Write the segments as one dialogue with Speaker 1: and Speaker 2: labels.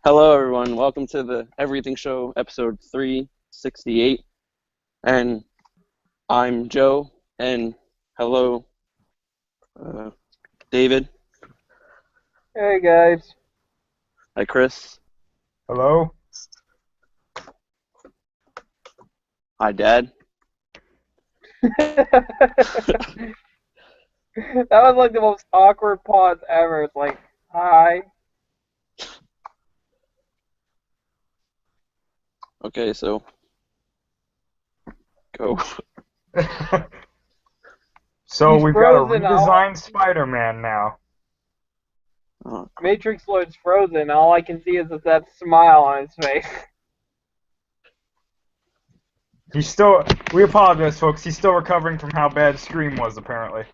Speaker 1: Hello, everyone. Welcome to the Everything Show, episode 368. And I'm Joe. And hello, uh, David.
Speaker 2: Hey guys.
Speaker 1: Hi, Chris.
Speaker 3: Hello?
Speaker 1: Hi, Dad.
Speaker 2: That was like the most awkward pause ever. It's like, hi.
Speaker 1: Okay, so go.
Speaker 3: So
Speaker 2: He's
Speaker 3: we've got a
Speaker 2: frozen.
Speaker 3: redesigned Spider-Man now.
Speaker 1: Oh,
Speaker 2: Matrix Lord's frozen. All I can see is that smile on his face.
Speaker 3: We apologize, folks. He's still recovering from how bad Scream was, apparently.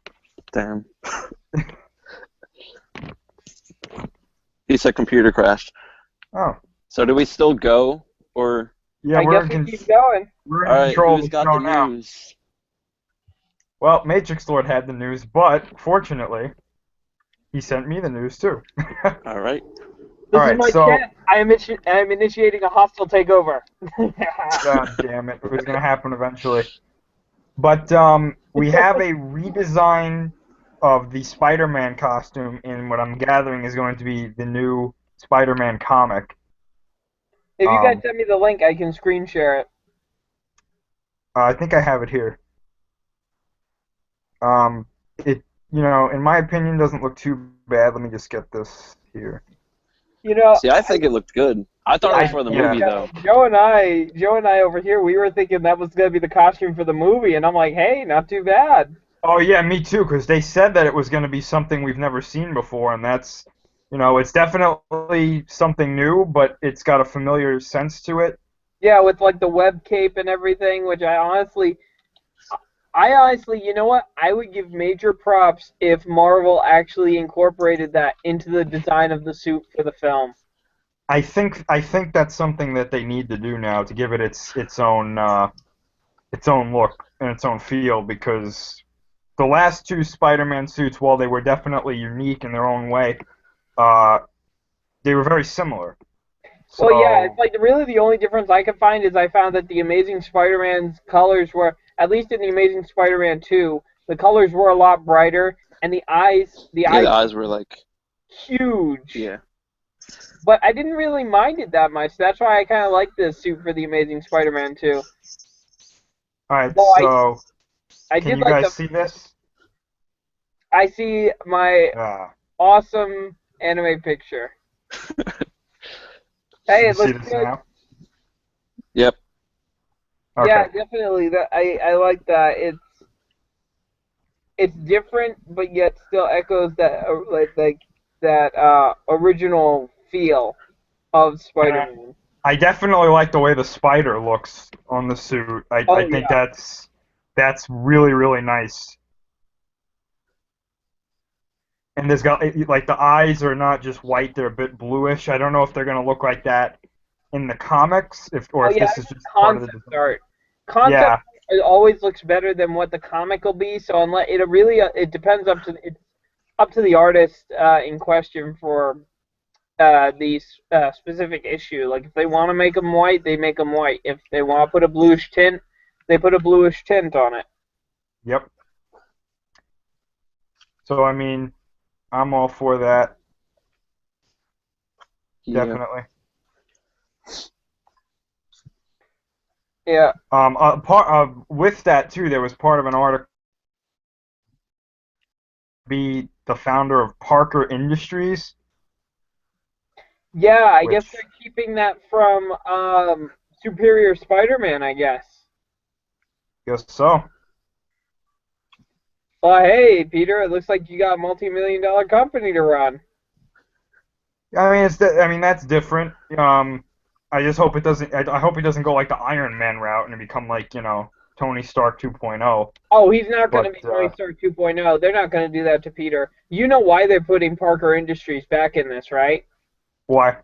Speaker 1: damn. He said computer crashed.
Speaker 3: Oh.
Speaker 1: So do we still go? Or,
Speaker 3: Yeah,
Speaker 2: I guess we keep going.
Speaker 3: we're in
Speaker 1: all right,
Speaker 3: control of
Speaker 1: who's
Speaker 3: the
Speaker 1: got
Speaker 3: show
Speaker 1: the
Speaker 3: now.
Speaker 1: news?
Speaker 3: Well, Matrix Lord had the news, but fortunately, he sent me the news too.
Speaker 1: All right.
Speaker 2: This is
Speaker 3: Alright,
Speaker 2: my
Speaker 3: so,
Speaker 2: chance. I am initiating a hostile takeover.
Speaker 3: God damn it, it was going to happen eventually. But we have a redesign of the Spider-Man costume in what I'm gathering is going to be the new Spider-Man comic.
Speaker 2: If you guys
Speaker 3: Um,
Speaker 2: send me the link, I can screen share it.
Speaker 3: I think I have it here. It, in my opinion, doesn't look too bad. Let me just get this here.
Speaker 2: You know,
Speaker 1: See, I think it looked good. I thought it was for the
Speaker 3: Yeah.
Speaker 1: movie, though.
Speaker 2: Joe and I over here, we were thinking that was gonna be the costume for the movie, and I'm like, hey, not too bad.
Speaker 3: Oh yeah, me too, because they said that it was going to be something we've never seen before, and it's definitely something new, but it's got a familiar sense to it.
Speaker 2: Yeah, with like the web cape and everything, which I honestly, you know what? I would give major props if Marvel actually incorporated that into the design of the suit for the film.
Speaker 3: I think that's something that they need to do now to give it its own look and its own feel, because the last two Spider-Man suits, while they were definitely unique in their own way, uh, they were very similar.
Speaker 2: Well, yeah, it's
Speaker 3: So
Speaker 2: like really the only difference I could find is I found that the Amazing Spider-Man's colors were, at least in the Amazing Spider-Man 2, the colors were a lot brighter, and the
Speaker 1: Yeah,
Speaker 2: eyes
Speaker 1: the
Speaker 2: were
Speaker 1: eyes were like,
Speaker 2: huge.
Speaker 1: yeah.
Speaker 2: But I didn't really mind it that much. That's why I kind of like this suit for the Amazing Spider-Man 2.
Speaker 3: all right,
Speaker 2: Well,
Speaker 3: so
Speaker 2: I
Speaker 3: can
Speaker 2: did
Speaker 3: you
Speaker 2: like
Speaker 3: guys see this?
Speaker 2: I see my
Speaker 3: Uh,
Speaker 2: awesome anime picture.
Speaker 3: can
Speaker 2: Hey,
Speaker 3: you
Speaker 2: it
Speaker 3: see
Speaker 2: looks
Speaker 3: this
Speaker 2: good.
Speaker 3: now?
Speaker 1: Yep.
Speaker 2: Yeah,
Speaker 3: Okay.
Speaker 2: definitely. I like that. It's different, but yet still echoes that like that original feel of
Speaker 3: And
Speaker 2: Spider-Man.
Speaker 3: I definitely like the way the spider looks on the suit. I
Speaker 2: Oh
Speaker 3: think
Speaker 2: yeah.
Speaker 3: that's really, really nice. And there's got like the eyes are not just white; they're a bit bluish. I don't know if they're gonna look like that in the comics,
Speaker 2: Oh
Speaker 3: if
Speaker 2: yeah,
Speaker 3: this
Speaker 2: I
Speaker 3: is
Speaker 2: meant
Speaker 3: just part of the
Speaker 2: concept
Speaker 3: design.
Speaker 2: art. Concept
Speaker 3: Yeah,
Speaker 2: art always looks better than what the comic will be. So unless it really it depends it's up to the artist in question for the specific issue. Like if they want to make them white, they make them white. If they want to put a bluish tint, they put a bluish tint on it.
Speaker 3: yep. So I mean, I'm all for that,
Speaker 1: Yeah.
Speaker 3: definitely.
Speaker 2: Yeah,
Speaker 3: With that too, there was part of an article be the founder of Parker Industries,
Speaker 2: yeah. I guess
Speaker 3: which
Speaker 2: they're keeping that from Superior Spider-Man. I guess.
Speaker 3: guess so.
Speaker 2: Well, hey, Peter, it looks like you got a multi-million-dollar company to run.
Speaker 3: I mean, I mean that's different. I just hope it doesn't. I hope he doesn't go like the Iron Man route and become like Tony Stark 2.0.
Speaker 2: Oh, he's not going to
Speaker 3: But
Speaker 2: be Tony Stark 2.0. They're not going to do that to Peter. You know why they're putting Parker Industries back in this, right?
Speaker 3: why?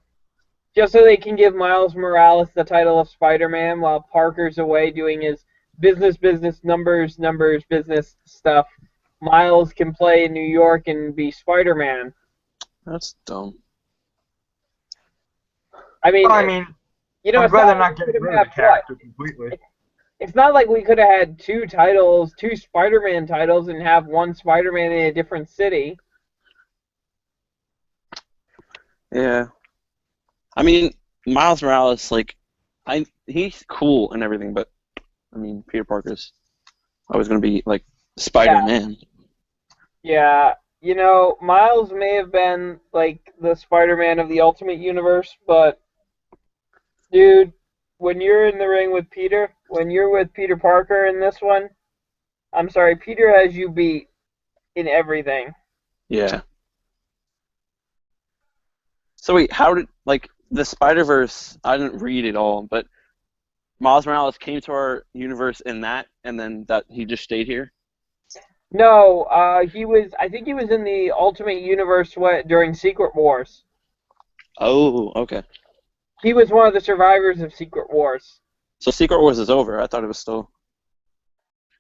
Speaker 2: Just so they can give Miles Morales the title of Spider-Man while Parker's away doing his business, numbers, business stuff. Miles can play in New York and be Spider-Man.
Speaker 1: That's dumb.
Speaker 2: I mean,
Speaker 3: I mean,
Speaker 2: you know,
Speaker 3: I'd
Speaker 2: it's
Speaker 3: rather
Speaker 2: not like
Speaker 3: not
Speaker 2: we
Speaker 3: get
Speaker 2: could
Speaker 3: rid
Speaker 2: have
Speaker 3: of
Speaker 2: had
Speaker 3: the
Speaker 2: what?
Speaker 3: character completely.
Speaker 2: It's not like we could have had two titles, two Spider-Man titles, and have one Spider-Man in a different city.
Speaker 1: Yeah. I mean, Miles Morales, like, he's cool and everything, but I mean, Peter Parker's always gonna be like Spider-Man.
Speaker 2: Yeah, you know, Miles may have been like the Spider-Man of the Ultimate Universe, but dude, when you're in the ring with Peter, when you're with Peter Parker in this one, I'm sorry, Peter has you beat in everything.
Speaker 1: Yeah. So wait, how did like the Spider-Verse? I didn't read it all, but Miles Morales came to our universe in that, and then that he just stayed here.
Speaker 2: No, he was. I think he was in the Ultimate Universe during Secret Wars.
Speaker 1: Oh, okay.
Speaker 2: He was one of the survivors of Secret Wars.
Speaker 1: So Secret Wars is over. I thought it was still.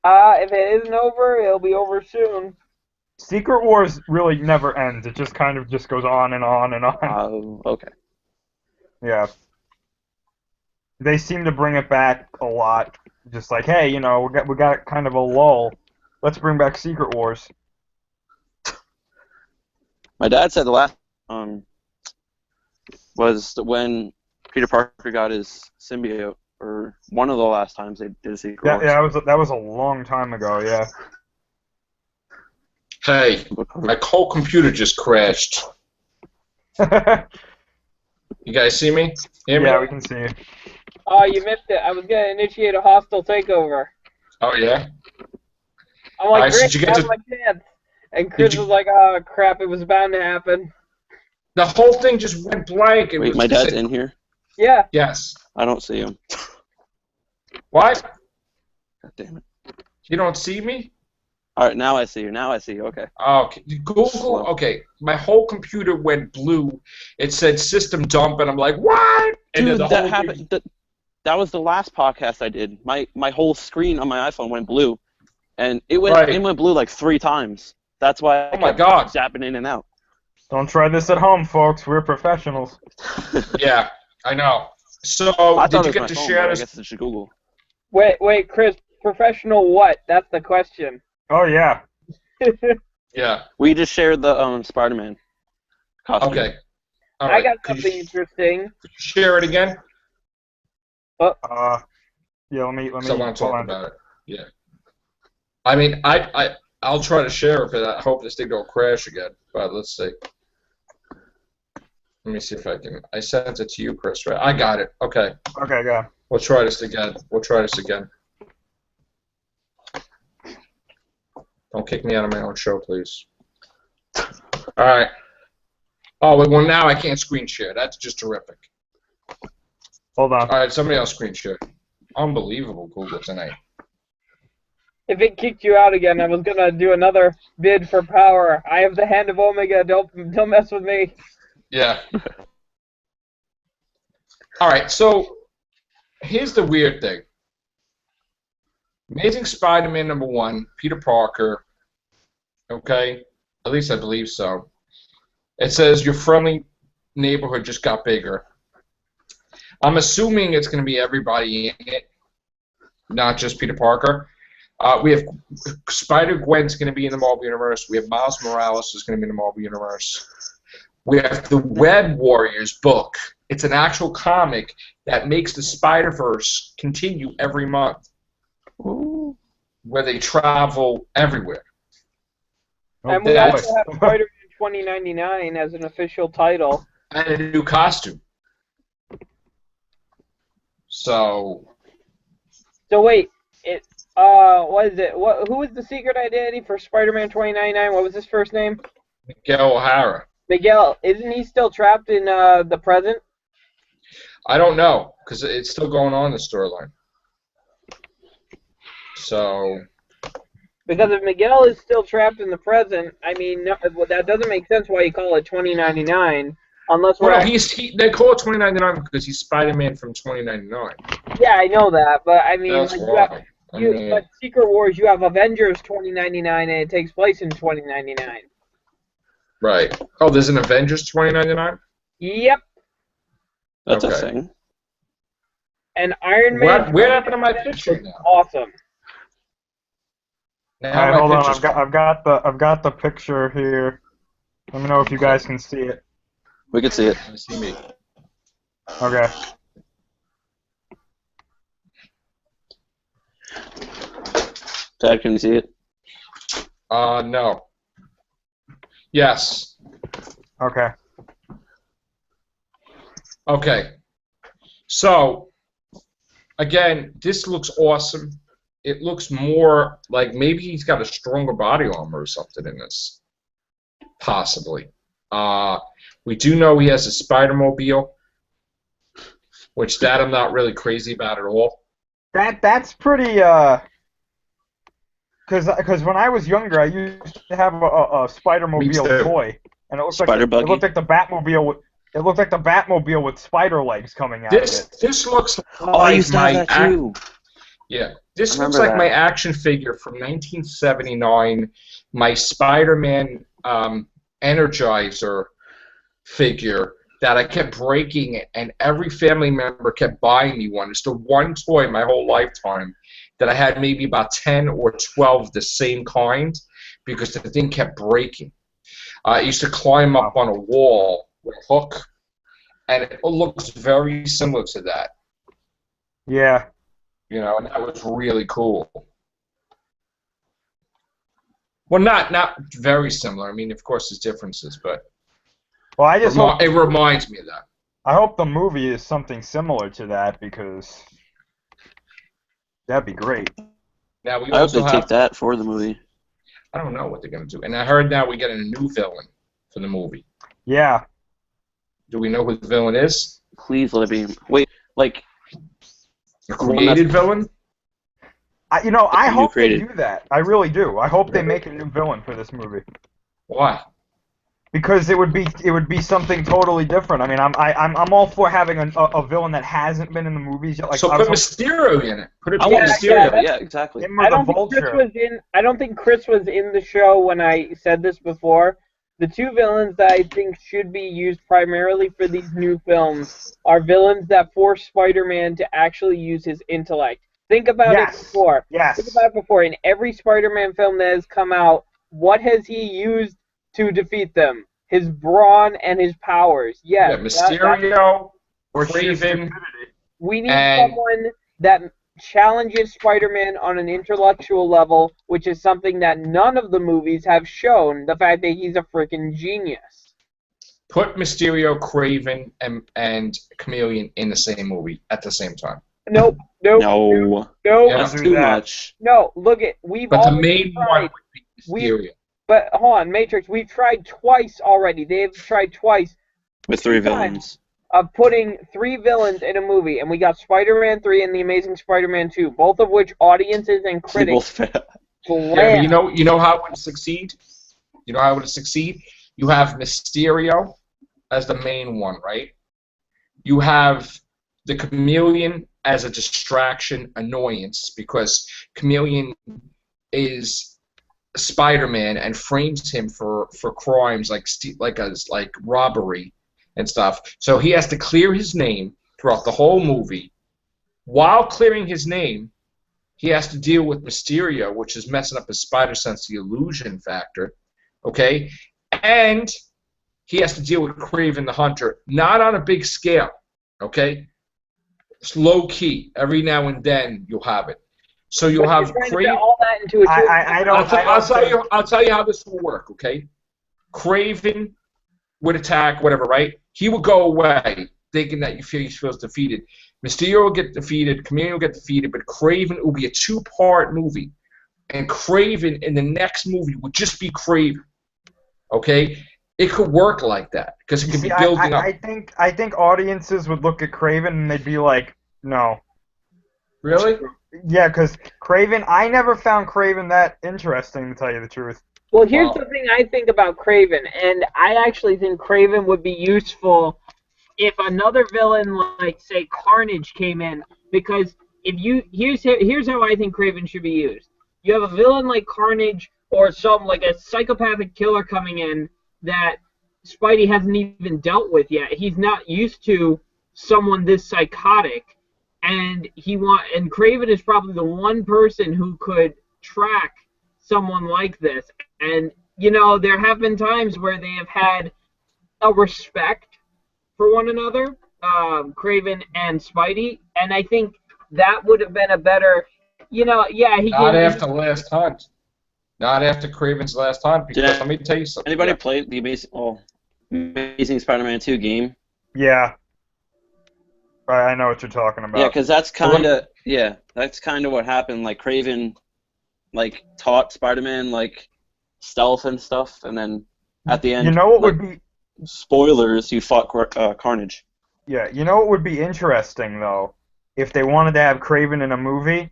Speaker 2: If it isn't over, it'll be over soon.
Speaker 3: Secret Wars really never ends. It just kind of just goes on and on and on.
Speaker 1: Oh, okay.
Speaker 3: Yeah. They seem to bring it back a lot. Just like, hey, you know, we got kind of a lull. Let's bring back Secret Wars.
Speaker 1: My dad said the last was when Peter Parker got his symbiote, or one of the last times they did Secret Wars.
Speaker 3: Yeah, that was a long time ago. Yeah.
Speaker 4: Hey, my whole computer just crashed. You guys see me? Hear me?
Speaker 3: Yeah, we can see you.
Speaker 2: Oh, you missed it. I was gonna initiate a hostile takeover.
Speaker 4: Oh, yeah?
Speaker 2: I'm like,
Speaker 4: Alright, so
Speaker 2: great,
Speaker 4: did you get
Speaker 2: now's
Speaker 4: to-
Speaker 2: my chance. And Chris
Speaker 4: you-
Speaker 2: was like, oh crap, it was bound to happen.
Speaker 4: The whole thing just went blank. It
Speaker 1: Wait,
Speaker 4: was
Speaker 1: my
Speaker 4: just
Speaker 1: dad's in here.
Speaker 2: Yeah.
Speaker 4: Yes.
Speaker 1: I don't see him.
Speaker 4: What?
Speaker 1: God damn it!
Speaker 4: You don't see me?
Speaker 1: All right, now I see you. Now I see you. Okay.
Speaker 4: Okay. Google.
Speaker 1: Slow.
Speaker 4: Okay. My whole computer went blue. It said system dump, and I'm like, what? And then
Speaker 1: Dude,
Speaker 4: the
Speaker 1: that
Speaker 4: whole
Speaker 1: happened. That was the last podcast I did. My whole screen on my iPhone went blue, and it went blue like 3 times. That's why I
Speaker 4: Oh my
Speaker 1: kept
Speaker 4: God.
Speaker 1: zapping in and out.
Speaker 3: Don't try this at home, folks. We're professionals.
Speaker 4: Yeah, I know. So,
Speaker 1: I
Speaker 4: did
Speaker 1: thought
Speaker 4: you
Speaker 1: it was
Speaker 4: get
Speaker 1: my
Speaker 4: to
Speaker 1: phone,
Speaker 4: share
Speaker 1: but I
Speaker 4: this?
Speaker 1: guess it's just Google.
Speaker 2: Wait, Chris, professional what? That's the question.
Speaker 3: Oh yeah.
Speaker 4: Yeah.
Speaker 1: We just shared the Spider-Man costume.
Speaker 4: Okay. All
Speaker 2: I
Speaker 4: right.
Speaker 2: got
Speaker 4: Could you
Speaker 2: something interesting.
Speaker 4: share it again?
Speaker 3: Yeah. Let me.
Speaker 4: Because I want to
Speaker 3: hold
Speaker 4: talk
Speaker 3: on.
Speaker 4: about it. Yeah. I mean, I'll try to share it, but I hope this thing don't crash again. But let's see. Let me see if I can. I sent it to you, Chris, right? I got it. Okay.
Speaker 3: Okay, go.
Speaker 4: We'll try this again. Don't kick me out of my own show, please. All right. Oh, well, now I can't screen share. That's just terrific.
Speaker 3: Hold on.
Speaker 4: All right, somebody else screen share. Unbelievable Google tonight.
Speaker 2: If it kicked you out again, I was gonna do another bid for power. I have the hand of Omega. Don't mess with me.
Speaker 4: Yeah. All right, so here's the weird thing. Amazing Spider-Man #1, Peter Parker. Okay, at least I believe so. It says your friendly neighborhood just got bigger. I'm assuming it's going to be everybody in it, not just Peter Parker. We have Spider-Gwen's going to be in the Marvel Universe. We have Miles Morales is going to be in the Marvel Universe. We have the Web Warriors book. It's an actual comic that makes the Spider-Verse continue every month,
Speaker 1: Ooh.
Speaker 4: where they travel everywhere.
Speaker 3: Oh,
Speaker 2: And we
Speaker 3: boy.
Speaker 2: also have Spider-Man 2099 as an official title.
Speaker 4: And a new costume. So,
Speaker 2: So wait, what is it? Who is the secret identity for Spider-Man 2099? What was his first name?
Speaker 4: Miguel O'Hara.
Speaker 2: Miguel. Isn't he still trapped in the present?
Speaker 4: I don't know, because it's still going on, the storyline. So,
Speaker 2: Because if Miguel is still trapped in the present, I mean, no, well, that doesn't make sense why you call it 2099, unless we're
Speaker 4: well, they call it 2099 because he's Spider-Man from 2099.
Speaker 2: yeah, I know that, but I mean,
Speaker 4: That's
Speaker 2: like,
Speaker 4: wrong. I mean,
Speaker 2: but Secret Wars, you have Avengers 2099, and it takes place in 2099.
Speaker 4: right. Oh, there's an Avengers 2099?
Speaker 2: Yep.
Speaker 1: That's a
Speaker 4: Okay.
Speaker 1: thing.
Speaker 2: And Iron Man.
Speaker 4: Where happened to my picture now?
Speaker 2: Awesome.
Speaker 4: Now
Speaker 3: All right,
Speaker 4: my
Speaker 3: hold on.
Speaker 4: picture's
Speaker 3: I've got the picture here. Let me know if you guys can see it.
Speaker 1: We can see it.
Speaker 4: Let me see me.
Speaker 3: Okay.
Speaker 1: Dad, can you see it?
Speaker 4: No. Yes.
Speaker 3: Okay.
Speaker 4: Okay. So, again, this looks awesome. It looks more like maybe he's got a stronger body armor or something in this. Possibly. We do know he has a Spider-Mobile, which that I'm not really crazy about at all.
Speaker 3: That's pretty because when I was younger, I used to have a Spider-Mobile
Speaker 4: Me too.
Speaker 3: toy, and it looked
Speaker 1: Spider
Speaker 3: like
Speaker 1: buggy?
Speaker 3: it looked like the Batmobile with spider legs coming out of it.
Speaker 4: This looks
Speaker 1: Oh, I
Speaker 4: like
Speaker 1: used to have that too.
Speaker 4: Yeah, this
Speaker 1: I
Speaker 4: looks
Speaker 1: remember
Speaker 4: like
Speaker 1: that.
Speaker 4: my action figure from 1979, my Spider-Man Energizer figure that I kept breaking, and every family member kept buying me one. It's the one toy my whole lifetime that I had maybe about 10 or 12 of the same kind because the thing kept breaking. I used to climb up on a wall with a hook, and it looks very similar to that.
Speaker 3: Yeah.
Speaker 4: You know, and that was really cool. Well, not very similar. I mean, of course, there's differences, but
Speaker 3: Well, I just hope
Speaker 4: it reminds me of that.
Speaker 3: I hope the movie is something similar to that because that'd be great.
Speaker 4: Now we
Speaker 1: I hope
Speaker 4: also
Speaker 1: they
Speaker 4: have.
Speaker 1: take that for the movie.
Speaker 4: I don't know what they're gonna do, and I heard now we get a new villain for the movie.
Speaker 3: Yeah.
Speaker 4: Do we know who the villain is?
Speaker 1: Please let it be. Wait, like
Speaker 4: A
Speaker 1: one that's-
Speaker 4: created villain?
Speaker 3: I
Speaker 1: You
Speaker 3: hope they
Speaker 1: created.
Speaker 3: do that. I really do. I hope they make a new villain for this movie
Speaker 4: Why?
Speaker 3: because it would be something totally different. I mean, I'm all for having a villain that hasn't been in the movies yet. Like
Speaker 4: So
Speaker 3: I
Speaker 4: put
Speaker 3: was
Speaker 4: Mysterio in it. Put it
Speaker 1: I want
Speaker 2: Yeah,
Speaker 1: Mysterio.
Speaker 2: yeah,
Speaker 1: Yeah, exactly.
Speaker 3: hoping him or
Speaker 2: I
Speaker 3: the
Speaker 2: don't think Chris
Speaker 3: Vulture.
Speaker 2: was in. I don't think Chris was in the show when I said this before. The two villains that I think should be used primarily for these new films are villains that force Spider-Man to actually use his intellect. Think about it
Speaker 3: Yes.
Speaker 2: before.
Speaker 3: Yes.
Speaker 2: Think about it before. In every Spider-Man film that has come out, what has he used to defeat them? His brawn and his powers. Yes.
Speaker 4: Yeah, Mysterio,
Speaker 3: Or sheer
Speaker 4: Craven.
Speaker 3: stupidity.
Speaker 2: We need
Speaker 4: And-
Speaker 2: someone that challenges Spider-Man on an intellectual level, which is something that none of the movies have shown, the fact that he's a freaking genius.
Speaker 4: Put Mysterio, Craven, and Chameleon in the same movie at the same time.
Speaker 2: Nope.
Speaker 1: No,
Speaker 4: Yeah.
Speaker 1: that's
Speaker 3: do
Speaker 1: too
Speaker 3: that.
Speaker 1: much.
Speaker 2: No, look at we've
Speaker 4: But the
Speaker 2: already
Speaker 4: main
Speaker 2: tried.
Speaker 4: one would be
Speaker 2: We-
Speaker 4: Mysterio.
Speaker 2: But hold on, Matrix, we've tried twice already. They've tried twice
Speaker 1: With three
Speaker 2: Two times.
Speaker 1: villains.
Speaker 2: of putting three villains in a movie, and we got Spider-Man 3 and The Amazing Spider-Man 2, both of which audiences and
Speaker 1: They
Speaker 2: critics
Speaker 1: both fail.
Speaker 4: Yeah,
Speaker 2: slammed.
Speaker 4: but you know how it would succeed? You know how it would succeed? You have Mysterio as the main one, right? You have the Chameleon as a distraction annoyance because Chameleon is Spider-Man and frames him for crimes like robbery and stuff. So he has to clear his name throughout the whole movie. While clearing his name, he has to deal with Mysterio, which is messing up his spider sense, the illusion factor. Okay? And he has to deal with Kraven the Hunter, not on a big scale. Okay? It's low key. Every now and then you'll have it. So you'll
Speaker 2: But
Speaker 4: have
Speaker 2: you're trying to
Speaker 4: Kraven.
Speaker 2: fit all that into a
Speaker 3: I don't.
Speaker 4: I'll tell you how this will work, okay? Kraven would attack, whatever, right? He would go away, thinking that he feels defeated. Mysterio will get defeated, Chameleon will get defeated, but Kraven will be a two-part movie. And Kraven in the next movie would just be Kraven. Okay? It could work like that, because it could be building up.
Speaker 3: I think audiences would look at Craven and they'd be like, no.
Speaker 4: Really?
Speaker 3: Yeah, because Craven, I never found Craven that interesting, to tell you the truth.
Speaker 2: Well, here's
Speaker 4: Wow.
Speaker 2: the thing I think about Kraven, and I actually think Kraven would be useful if another villain like, say, Carnage came in, because here's how I think Kraven should be used. You have a villain like Carnage or like a psychopathic killer coming in that Spidey hasn't even dealt with yet. He's not used to someone this psychotic, and Craven is probably the one person who could track someone like this. And there have been times where they have had a respect for one another, Craven and Spidey, and I think that would have been a better, he
Speaker 4: Not
Speaker 2: gave
Speaker 4: after Last Hunt. Not after Craven's Last Hunt, because let me tell you something.
Speaker 1: Anybody played the Amazing Spider-Man 2 game?
Speaker 3: Yeah. I know what you're talking about.
Speaker 1: Yeah, because that's kind of what happened. Like Craven, like taught Spider-Man like stealth and stuff, and then at the end,
Speaker 3: would be
Speaker 1: spoilers, you fought Carnage.
Speaker 3: Yeah, what would be interesting though, if they wanted to have Craven in a movie,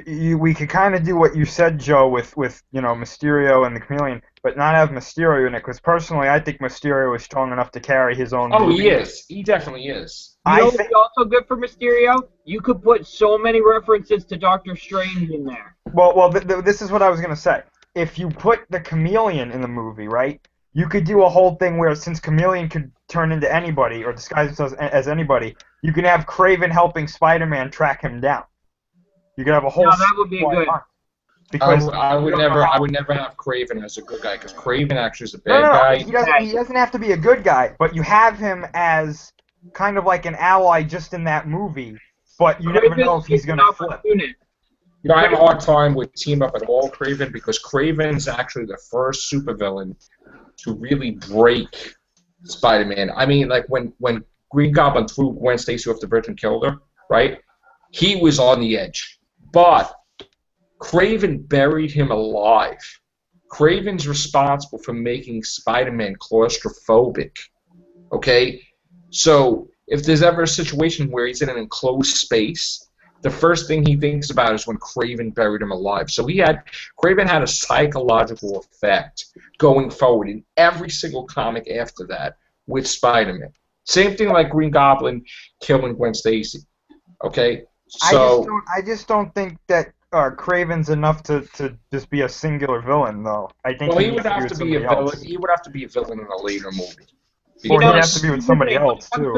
Speaker 3: we could kind of do what you said, Joe, with Mysterio and the Chameleon, but not have Mysterio in it. Because personally, I think Mysterio is strong enough to carry his own.
Speaker 4: Oh,
Speaker 3: movie.
Speaker 4: he is. He definitely is.
Speaker 2: What's also good for Mysterio? You could put so many references to Doctor Strange in there.
Speaker 3: Well, this is what I was gonna say. If you put the Chameleon in the movie, right, you could do a whole thing where, since Chameleon could turn into anybody or disguise himself as anybody, you can have Craven helping Spider-Man track him down. You could have a whole.
Speaker 2: No, that would be good.
Speaker 3: Because
Speaker 4: I would never have Craven as a good guy, because Craven actually is a bad guy.
Speaker 3: He doesn't have to be a good guy, but you have him as kind of like an ally just in that movie. But you never know if he's going to flip.
Speaker 4: I have a hard time with Team Up at all, Craven, because Craven's actually the first supervillain to really break Spider-Man. I mean, like when Green Goblin threw Gwen Stacy off the bridge and killed her, right? He was on the edge. But Craven buried him alive. Craven's responsible for making Spider-Man claustrophobic. Okay? So if there's ever a situation where he's in an enclosed space, the first thing he thinks about is when Craven buried him alive. So Craven had a psychological effect going forward in every single comic after that with Spider-Man. Same thing like Green Goblin killing Gwen Stacy. Okay? So
Speaker 3: I just don't think that Craven's enough to just be a singular villain, though. I think
Speaker 4: he would have to be a villain. He would have to be a villain in a later movie.
Speaker 3: Or he'd have to be with somebody else too.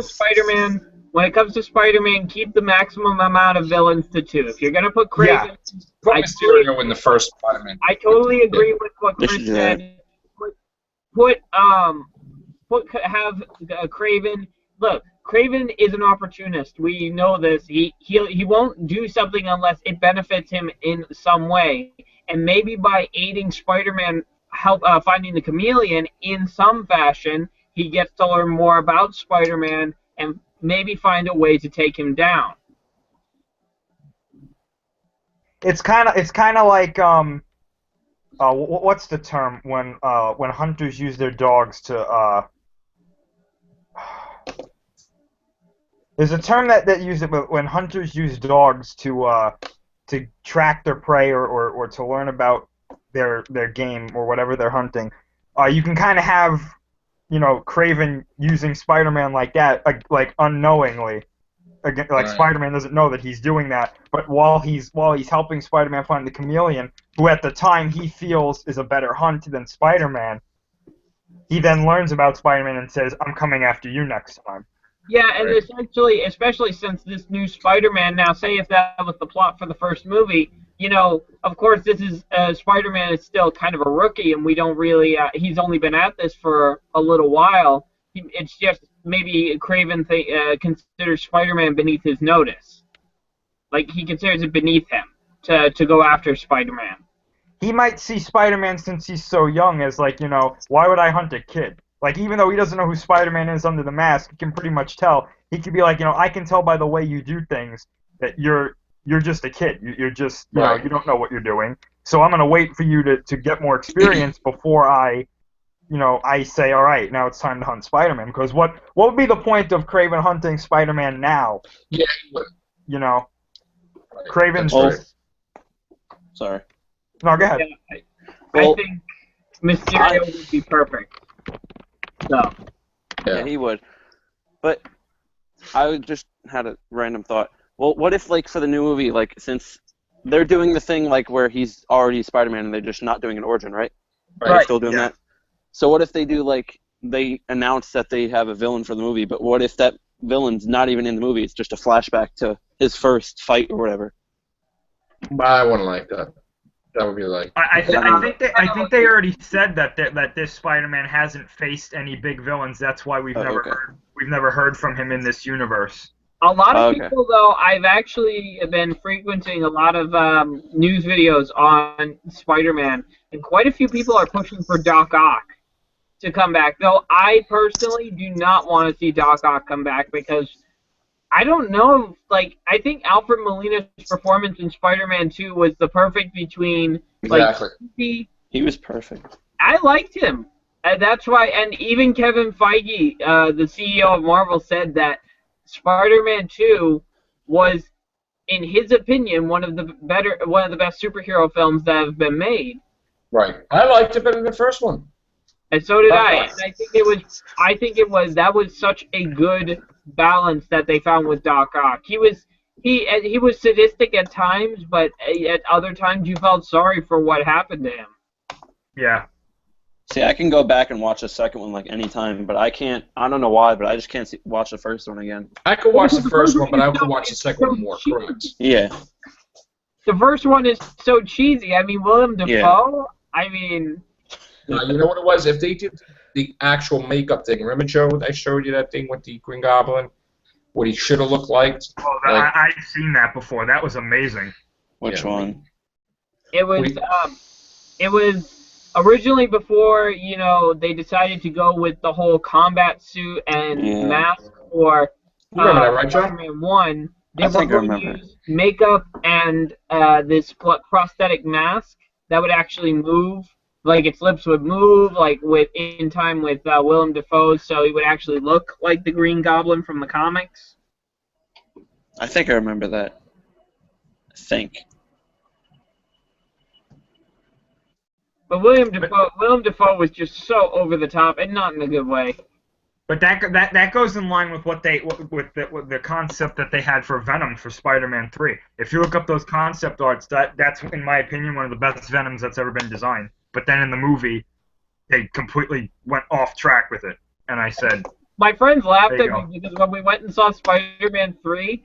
Speaker 2: When it comes to Spider-Man, keep the maximum amount of villains to 2. If you're gonna put Craven,
Speaker 4: put Mysterio in the first Spider-Man.
Speaker 2: I totally agree with what Chris said. Have Craven. Look, Craven is an opportunist. We know this. He won't do something unless it benefits him in some way. And maybe by aiding Spider-Man finding the Chameleon in some fashion, he gets to learn more about Spider-Man and maybe find a way to take him down.
Speaker 3: It's kind of like what's the term when hunters use their dogs to there's a term that use it when hunters use dogs to track their prey or to learn about their game or whatever they're hunting. You can kind of have Craven using Spider-Man like that, like unknowingly. Again, like right. Spider-Man doesn't know that he's doing that, but while he's helping Spider-Man find the Chameleon, who at the time he feels is a better hunt than Spider-Man, he then learns about Spider-Man and says, "I'm coming after you next time."
Speaker 2: Yeah, and right. Essentially, especially since this new Spider-Man now, say if that was the plot for the first movie, of course this is Spider-Man is still kind of a rookie, and we don't really he's only been at this for a little while. It's just maybe Craven considers Spider-Man beneath his notice. Like, he considers it beneath him to go after Spider-Man.
Speaker 3: He might see Spider-Man, since he's so young, as like, why would I hunt a kid? Like, even though he doesn't know who Spider-Man is under the mask, he can pretty much tell. He could be like, I can tell by the way you do things that you're just a kid. You're just, you don't know what you're doing. So I'm going to wait for you to get more experience before I say, all right, now it's time to hunt Spider-Man. Because what would be the point of Craven hunting Spider-Man now?
Speaker 4: Yeah, he would.
Speaker 3: Craven's
Speaker 1: Sorry.
Speaker 3: No, go ahead.
Speaker 2: Yeah, I think Mysterio would be perfect. So.
Speaker 1: Yeah, he would. But I just had a random thought. Well, what if, like, for the new movie, like, since they're doing the thing, like, where he's already Spider-Man and they're just not doing an origin, right? They're still doing that? So what if they do, like, they announce that they have a villain for the movie, but what if that villains not even in the movie. It's just a flashback to his first fight or whatever.
Speaker 4: I wouldn't like that. That would be like.
Speaker 3: I think they already said that this Spider-Man hasn't faced any big villains. That's why we've never heard from him in this universe.
Speaker 2: A lot of people, though, I've actually been frequenting a lot of news videos on Spider-Man, and quite a few people are pushing for Doc Ock to come back. Though I personally do not want to see Doc Ock come back because I don't know. Like, I think Alfred Molina's performance in Spider-Man 2 was the perfect between.
Speaker 4: Exactly.
Speaker 1: He was perfect.
Speaker 2: I liked him. And that's why, and even Kevin Feige, the CEO of Marvel, said that Spider-Man 2 was, in his opinion, one of the best superhero films that have been made.
Speaker 4: Right. I liked it better than the first one.
Speaker 2: And so did I. And that was such a good balance that they found with Doc Ock. He was sadistic at times, but at other times you felt sorry for what happened to him.
Speaker 3: Yeah.
Speaker 1: See, I can go back and watch the second one like any time, but I can't. I don't know why, but I just can't watch the first one again.
Speaker 4: I could watch the first one, but I could watch the second one more. Correct.
Speaker 1: Yeah.
Speaker 2: The first one is so cheesy. I mean, Willem Dafoe.
Speaker 1: Yeah.
Speaker 2: I mean.
Speaker 4: You know what it was? If they did the actual makeup thing, remember, Joe? I showed you that thing with the Green Goblin, what he should have looked like.
Speaker 3: Oh, I've seen that before. That was amazing.
Speaker 1: Which one?
Speaker 2: It was originally before, they decided to go with the whole combat suit and mask for
Speaker 4: you remember that, right, John?
Speaker 2: Spider-Man 1. They
Speaker 1: I think I
Speaker 2: were going to
Speaker 1: remember.
Speaker 2: use makeup and this prosthetic mask that would actually move. Like, its lips would move, like, in time with Willem Dafoe, so he would actually look like the Green Goblin from the comics.
Speaker 1: I think I remember that. I think.
Speaker 2: But Willem Dafoe was just so over the top, and not in a good way.
Speaker 3: But that goes in line with with the concept that they had for Venom for Spider-Man 3. If you look up those concept arts, that's in my opinion one of the best Venoms that's ever been designed. But then in the movie, they completely went off track with it, and I said,
Speaker 2: my friends laughed at me because when we went and saw Spider-Man 3,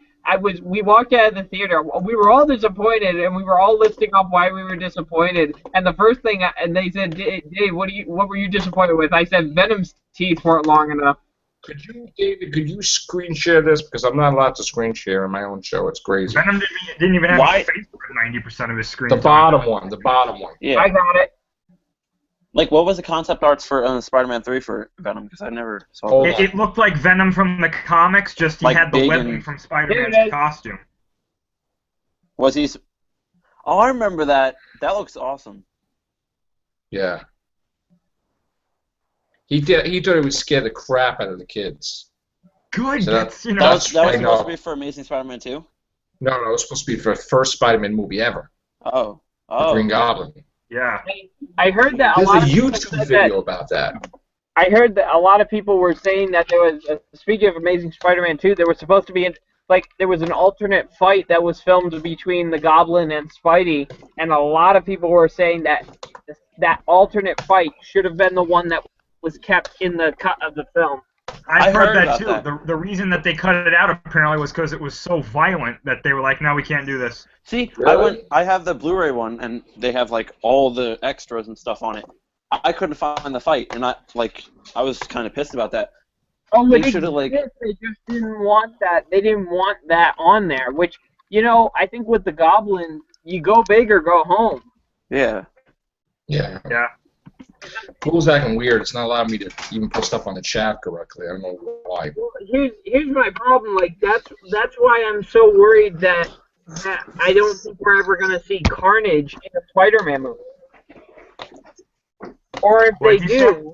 Speaker 2: we walked out of the theater. We were all disappointed, and we were all listing off why we were disappointed. And the first thing, and they said, Dave, what were you disappointed with? I said Venom's teeth weren't long enough.
Speaker 4: David, could you screen share this? Because I'm not allowed to screen share in my own show. It's crazy.
Speaker 3: Venom didn't even have a face for 90% of his screen.
Speaker 4: The bottom one.
Speaker 2: Yeah. I got it.
Speaker 1: Like, what was the concept arts for Spider-Man 3 for Venom? Because I never saw it.
Speaker 3: It looked like Venom from the comics, just he
Speaker 1: like
Speaker 3: had the weapon from Spider-Man's costume.
Speaker 1: Was he... Oh, I remember that. That looks awesome.
Speaker 4: Yeah. He thought it would scare the crap out of the kids.
Speaker 3: Good.
Speaker 1: So that was supposed to be for Amazing Spider-Man 2?
Speaker 4: No, it was supposed to be for the first Spider-Man movie ever.
Speaker 1: Oh.
Speaker 4: The Green Goblin.
Speaker 3: Yeah.
Speaker 2: I heard that
Speaker 4: There's a YouTube video about that.
Speaker 2: I heard that a lot of people were saying that there was, speaking of Amazing Spider-Man 2, there was supposed to be, there was an alternate fight that was filmed between the Goblin and Spidey, and a lot of people were saying that that alternate fight should have been the one that was kept in the cut of the film.
Speaker 3: I heard that too. The reason that they cut it out apparently was because it was so violent that they were like, no, we can't do this.
Speaker 1: See, really? I have the Blu-ray one, and they have like all the extras and stuff on it. I couldn't find the fight, and I was kind of pissed about that.
Speaker 2: Oh, they should have they just didn't want that. They didn't want that on there. Which, I think with the Goblin, you go big or go home.
Speaker 1: Yeah.
Speaker 4: Yeah.
Speaker 3: Yeah.
Speaker 4: Google's acting weird. It's not allowing me to even put stuff on the chat correctly. I don't know why.
Speaker 2: Well, here's my problem. Like that's why I'm so worried that I don't think we're ever gonna see Carnage in a Spider-Man movie. Or if they do,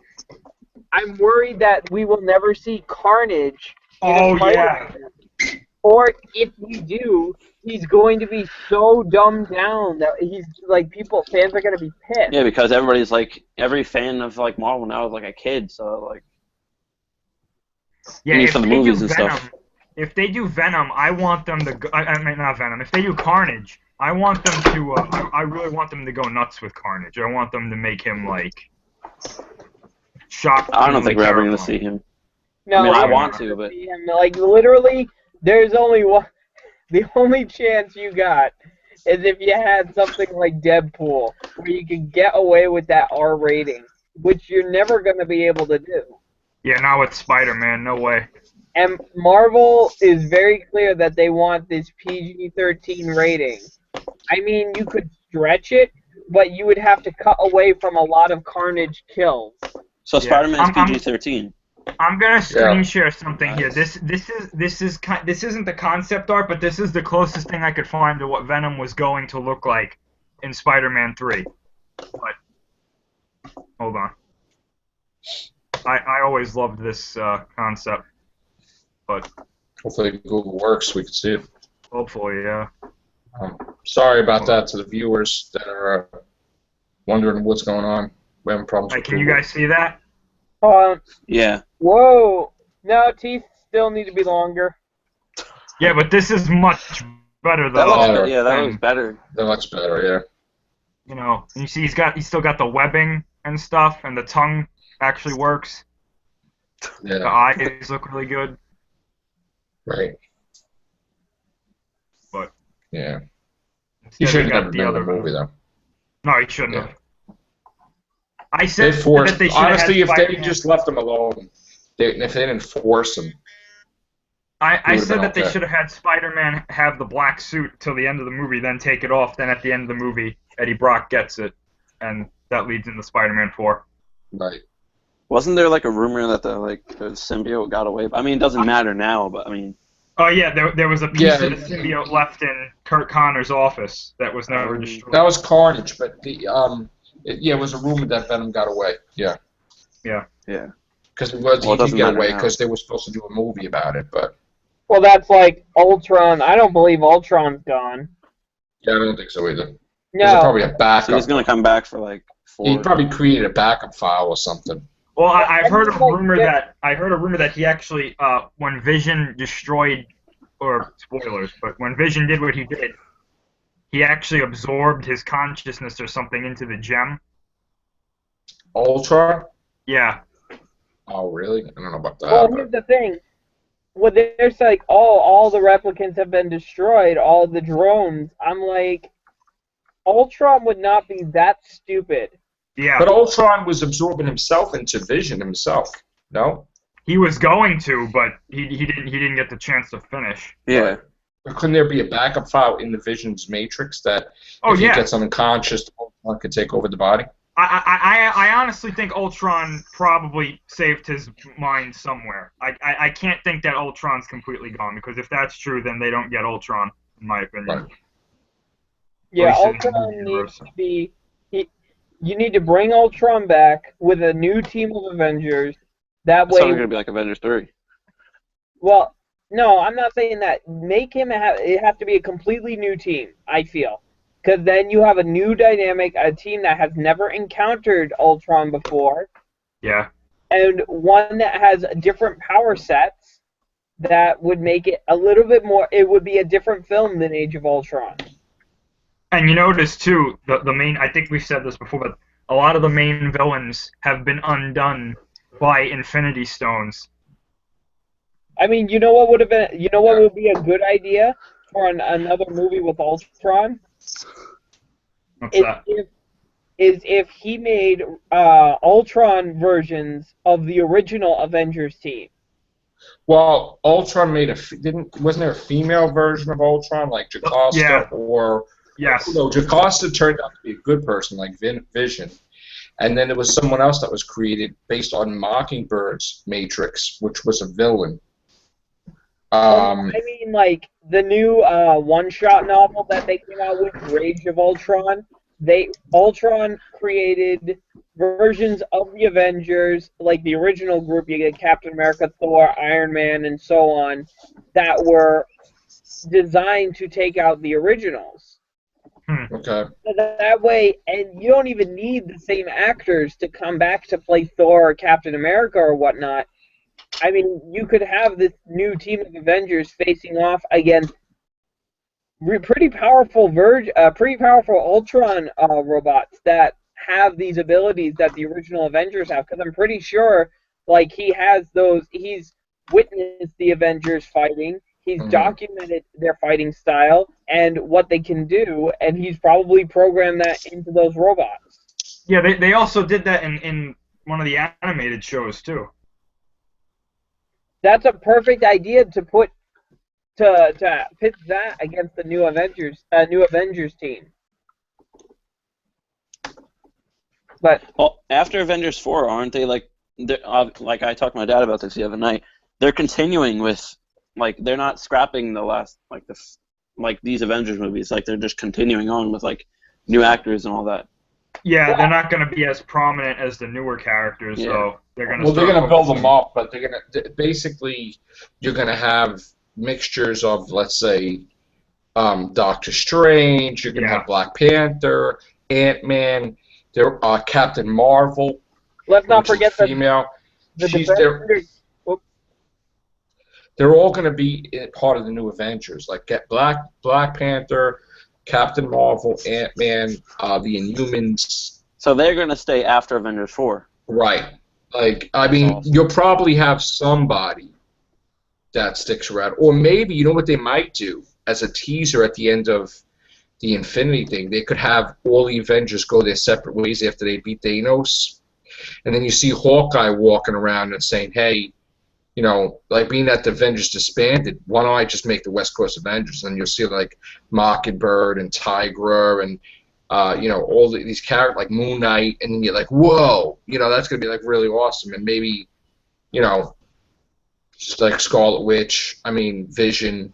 Speaker 2: I'm worried that we will never see Carnage in a Spider-Man movie. Or if we do, he's going to be so dumbed down that fans are going to be pissed.
Speaker 1: Yeah, because everybody's every fan of Marvel now is like a kid, so
Speaker 3: yeah,
Speaker 1: from the movies and stuff.
Speaker 3: If they do Venom, I want them to I mean, not Venom. If they do Carnage, I want them to. I really want them to go nuts with Carnage. I want them to make him shocked.
Speaker 1: I don't think we're ever going to see him.
Speaker 2: No,
Speaker 1: I mean, I
Speaker 2: you're
Speaker 1: want
Speaker 2: not
Speaker 1: to,
Speaker 2: gonna
Speaker 1: but
Speaker 2: see him. Like literally, there's only one. The only chance you got is if you had something like Deadpool, where you could get away with that R rating, which you're never gonna be able to do.
Speaker 3: Yeah, not with Spider-Man. No way.
Speaker 2: And Marvel is very clear that they want this PG-13 rating. I mean, you could stretch it, but you would have to cut away from a lot of carnage kills.
Speaker 1: so
Speaker 3: Yeah.
Speaker 1: Spider-Man's
Speaker 3: I'm-
Speaker 1: PG-13.
Speaker 3: I'm gonna screen
Speaker 4: Yeah.
Speaker 3: share something here.
Speaker 4: Nice.
Speaker 3: This isn't the concept art, but this is the closest thing I could find to what Venom was going to look like in Spider-Man 3. But hold on. I always loved this concept, but
Speaker 4: Hopefully Google works. We can see it.
Speaker 3: hopefully, yeah.
Speaker 4: Sorry about that to the viewers that are wondering what's going on. We're having problems
Speaker 3: Like,
Speaker 4: with
Speaker 3: can you
Speaker 4: Google.
Speaker 3: guys see that?
Speaker 1: Yeah.
Speaker 2: Whoa! No, teeth still need to be longer.
Speaker 3: Yeah, but this is much better
Speaker 1: That
Speaker 3: though.
Speaker 1: looks, yeah, that looks better.
Speaker 4: That looks better, yeah.
Speaker 3: You know, and you see he's still got the webbing and stuff, and the tongue actually works. The
Speaker 4: Yeah,
Speaker 3: eyes look really good.
Speaker 4: right.
Speaker 3: But
Speaker 4: Yeah.
Speaker 3: instead
Speaker 4: He
Speaker 3: we
Speaker 4: should have
Speaker 3: got
Speaker 4: never been in the movie, though.
Speaker 3: No, he shouldn't
Speaker 4: Yeah.
Speaker 3: have. I said
Speaker 4: They forced.
Speaker 3: that they should have
Speaker 4: Honestly,
Speaker 3: had
Speaker 4: if they
Speaker 3: Spider-Man.
Speaker 4: just left him alone, if they didn't force him,
Speaker 3: I
Speaker 4: would've
Speaker 3: said
Speaker 4: been
Speaker 3: that they
Speaker 4: okay.
Speaker 3: should have had Spider-Man have the black suit till the end of the movie, then take it off. Then at the end of the movie, Eddie Brock gets it, and that leads into Spider-Man 4.
Speaker 4: right?
Speaker 1: Wasn't there like a rumor that the symbiote got away? I mean, it doesn't matter now, but I mean,
Speaker 3: Oh yeah, there was a piece
Speaker 4: Yeah,
Speaker 3: of the symbiote left in Kurt Connor's office that was never destroyed.
Speaker 4: That was Carnage, but it was a rumor that Venom got away. Yeah,
Speaker 1: yeah.
Speaker 4: because he
Speaker 1: Well, it
Speaker 4: did
Speaker 1: doesn't
Speaker 4: get
Speaker 1: matter
Speaker 4: away
Speaker 1: now.
Speaker 4: because they were supposed to do a movie about it, but
Speaker 2: Well, that's like Ultron. I don't believe Ultron's gone.
Speaker 4: yeah, I don't think so either. There's
Speaker 2: No.
Speaker 4: probably a
Speaker 1: So
Speaker 4: backup.
Speaker 1: he's gonna come back for like 4.
Speaker 4: He probably created a backup file or something.
Speaker 3: Well, I've heard a
Speaker 2: I mean, like,
Speaker 3: rumor
Speaker 2: yeah.
Speaker 3: that he actually, when Vision destroyed, or spoilers, but when Vision did what he did, he actually absorbed his consciousness or something into the gem.
Speaker 4: Ultron?
Speaker 3: Yeah.
Speaker 4: Oh, really? I don't know about that.
Speaker 2: Well,
Speaker 4: but-
Speaker 2: here's the thing. Well, there's like, all the replicants have been destroyed, all the drones. I'm like, Ultron would not be that stupid.
Speaker 3: Yeah.
Speaker 4: But Ultron was absorbing himself into Vision himself. No?
Speaker 3: He was going to, but he didn't get the chance to finish.
Speaker 1: Yeah.
Speaker 4: But couldn't there be a backup file in the Vision's matrix that
Speaker 3: Oh
Speaker 4: if
Speaker 3: yeah.
Speaker 4: he gets unconscious, Ultron could take over the body?
Speaker 3: I honestly think Ultron probably saved his mind somewhere. I can't think that Ultron's completely gone, because if that's true, then they don't get Ultron, in my opinion.
Speaker 4: Right.
Speaker 2: Yeah,
Speaker 3: At least in the
Speaker 2: Ultron
Speaker 3: universe.
Speaker 2: needs to be. You need to bring Ultron back with a new team of Avengers. That
Speaker 1: It's probably
Speaker 2: way,
Speaker 1: gonna be like Avengers 3.
Speaker 2: well, no, I'm not saying that. Make him it have to be a completely new team, I feel. Because then you have a new dynamic, a team that has never encountered Ultron before,
Speaker 3: Yeah.
Speaker 2: and one that has different power sets that would make it a little bit more. It would be a different film than Age of Ultron.
Speaker 3: And you notice too, the main, I think we've said this before, but a lot of the main villains have been undone by Infinity Stones.
Speaker 2: I mean, you know what would have been? You know what would be a good idea for another movie with Ultron?
Speaker 3: What's that?
Speaker 2: If he made Ultron versions of the original Avengers team.
Speaker 4: Well, Ultron made wasn't there a female version of Ultron, like Jocasta,
Speaker 3: Yeah.
Speaker 4: or
Speaker 3: Yes.
Speaker 4: no, Jocasta turned out to be a good person, like Vision, and then there was someone else that was created based on Mockingbird's Matrix, which was a villain.
Speaker 2: I mean, like the new one-shot novel that they came out with, Rage of Ultron. Ultron created versions of the Avengers, like the original group. You get Captain America, Thor, Iron Man, and so on, that were designed to take out the originals.
Speaker 4: Okay.
Speaker 2: So that way, and you don't even need the same actors to come back to play Thor or Captain America or whatnot. I mean, you could have this new team of Avengers facing off against pretty powerful Ultron robots that have these abilities that the original Avengers have. Because I'm pretty sure, like, he has those. He's witnessed the Avengers fighting. He's
Speaker 4: Mhm.
Speaker 2: documented their fighting style and what they can do, and he's probably programmed that into those robots.
Speaker 3: Yeah, they also did that in one of the animated shows too.
Speaker 2: That's a perfect idea to put to pit that against the new Avengers team. But
Speaker 1: Well, after Avengers 4, aren't they like I talked to my dad about this the other night. They're continuing with like they're not scrapping the last like these Avengers movies. Like they're just continuing on with like new actors and all that.
Speaker 3: Yeah, they're not going to be as prominent as the newer characters,
Speaker 1: Yeah.
Speaker 3: so they're going to.
Speaker 4: Well, they're going to build them up, but they're going to basically you're going to have mixtures of, let's say, Doctor Strange. You're going to have Black Panther, Ant-Man, Captain Marvel.
Speaker 2: let's not
Speaker 4: which is
Speaker 2: forget that
Speaker 4: female.
Speaker 2: the
Speaker 4: She's
Speaker 2: Defenders.
Speaker 4: they're all going to be part of the new Avengers. Like get Black Panther, Captain Marvel, Ant-Man, the Inhumans.
Speaker 1: So they're gonna stay after Avengers 4.
Speaker 4: Right. Like, I mean,
Speaker 1: awesome.
Speaker 4: you'll probably have somebody that sticks around. Or maybe, you know what they might do? As a teaser at the end of the Infinity thing, they could have all the Avengers go their separate ways after they beat Thanos. And then you see Hawkeye walking around and saying, hey, you know, like being that the Avengers disbanded, why don't I just make the West Coast Avengers? And you'll see like Mockingbird and Tigra and you know, all these characters like Moon Knight, and then you're like, whoa, you know, that's gonna be like really awesome. And maybe, you know, just like Scarlet Witch, I mean Vision.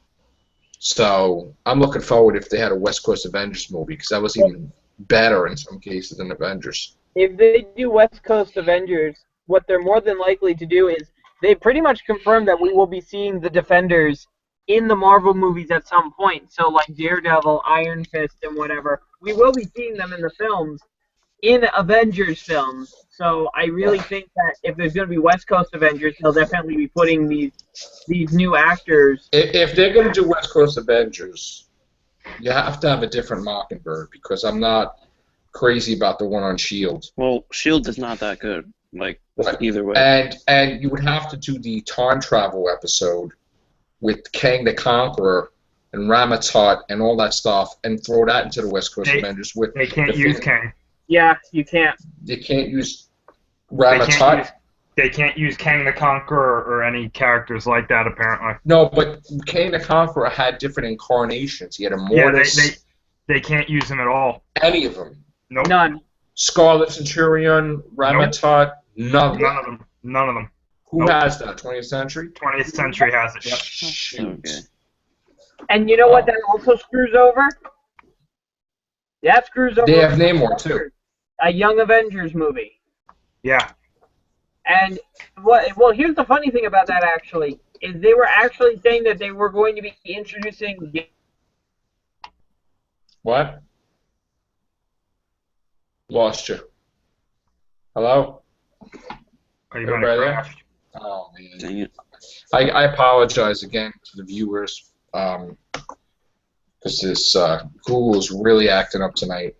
Speaker 4: So I'm looking forward if they had a West Coast Avengers movie, because that was even better in some cases than Avengers.
Speaker 2: If they do West Coast Avengers, what they're more than likely to do is they pretty much confirmed that we will be seeing the Defenders in the Marvel movies at some point. So like Daredevil, Iron Fist, and whatever, we will be seeing them in the films, in Avengers films. So I really think that if there's going to be West Coast Avengers, they'll definitely be putting these new actors.
Speaker 4: If they're going to do West Coast Avengers, you have to have a different Mockingbird, because I'm not crazy about the one on S.H.I.E.L.D.
Speaker 1: Well, S.H.I.E.L.D. is not that good. Like
Speaker 4: Right.
Speaker 1: either way.
Speaker 4: And you would have to do the time travel episode with Kang the Conqueror and Rama-Tut and all that stuff, and throw that into the West Coast Avengers. With
Speaker 3: They can't use Kang.
Speaker 2: Yeah, you can't.
Speaker 4: They can't use
Speaker 3: They
Speaker 4: Rama-Tut.
Speaker 3: can't use Kang the Conqueror or any characters like that, apparently.
Speaker 4: No, but Kang the Conqueror had different incarnations. He had a
Speaker 3: Yeah,
Speaker 4: Mortis.
Speaker 3: they can't use him at all.
Speaker 4: Any of them.
Speaker 3: Nope.
Speaker 2: None.
Speaker 4: Scarlet Centurion, Rama-Tut, none of them.
Speaker 3: None of them. None of them.
Speaker 4: Who
Speaker 3: Nope.
Speaker 4: has that? 20th century?
Speaker 3: 20th century has it. Yep.
Speaker 4: Shoot.
Speaker 1: Okay.
Speaker 2: And you know what that also screws over? That screws over.
Speaker 4: They have Namor, too.
Speaker 2: A Young Avengers movie.
Speaker 3: Yeah.
Speaker 2: And well, here's the funny thing about that actually, is they were actually saying that they were going to be introducing.
Speaker 4: What? Lost you. Hello?
Speaker 3: Are you going to
Speaker 4: Everybody there?
Speaker 3: crash?
Speaker 4: Oh, man.
Speaker 1: Dang it.
Speaker 4: I apologize again to the viewers, because this Google is really acting up tonight.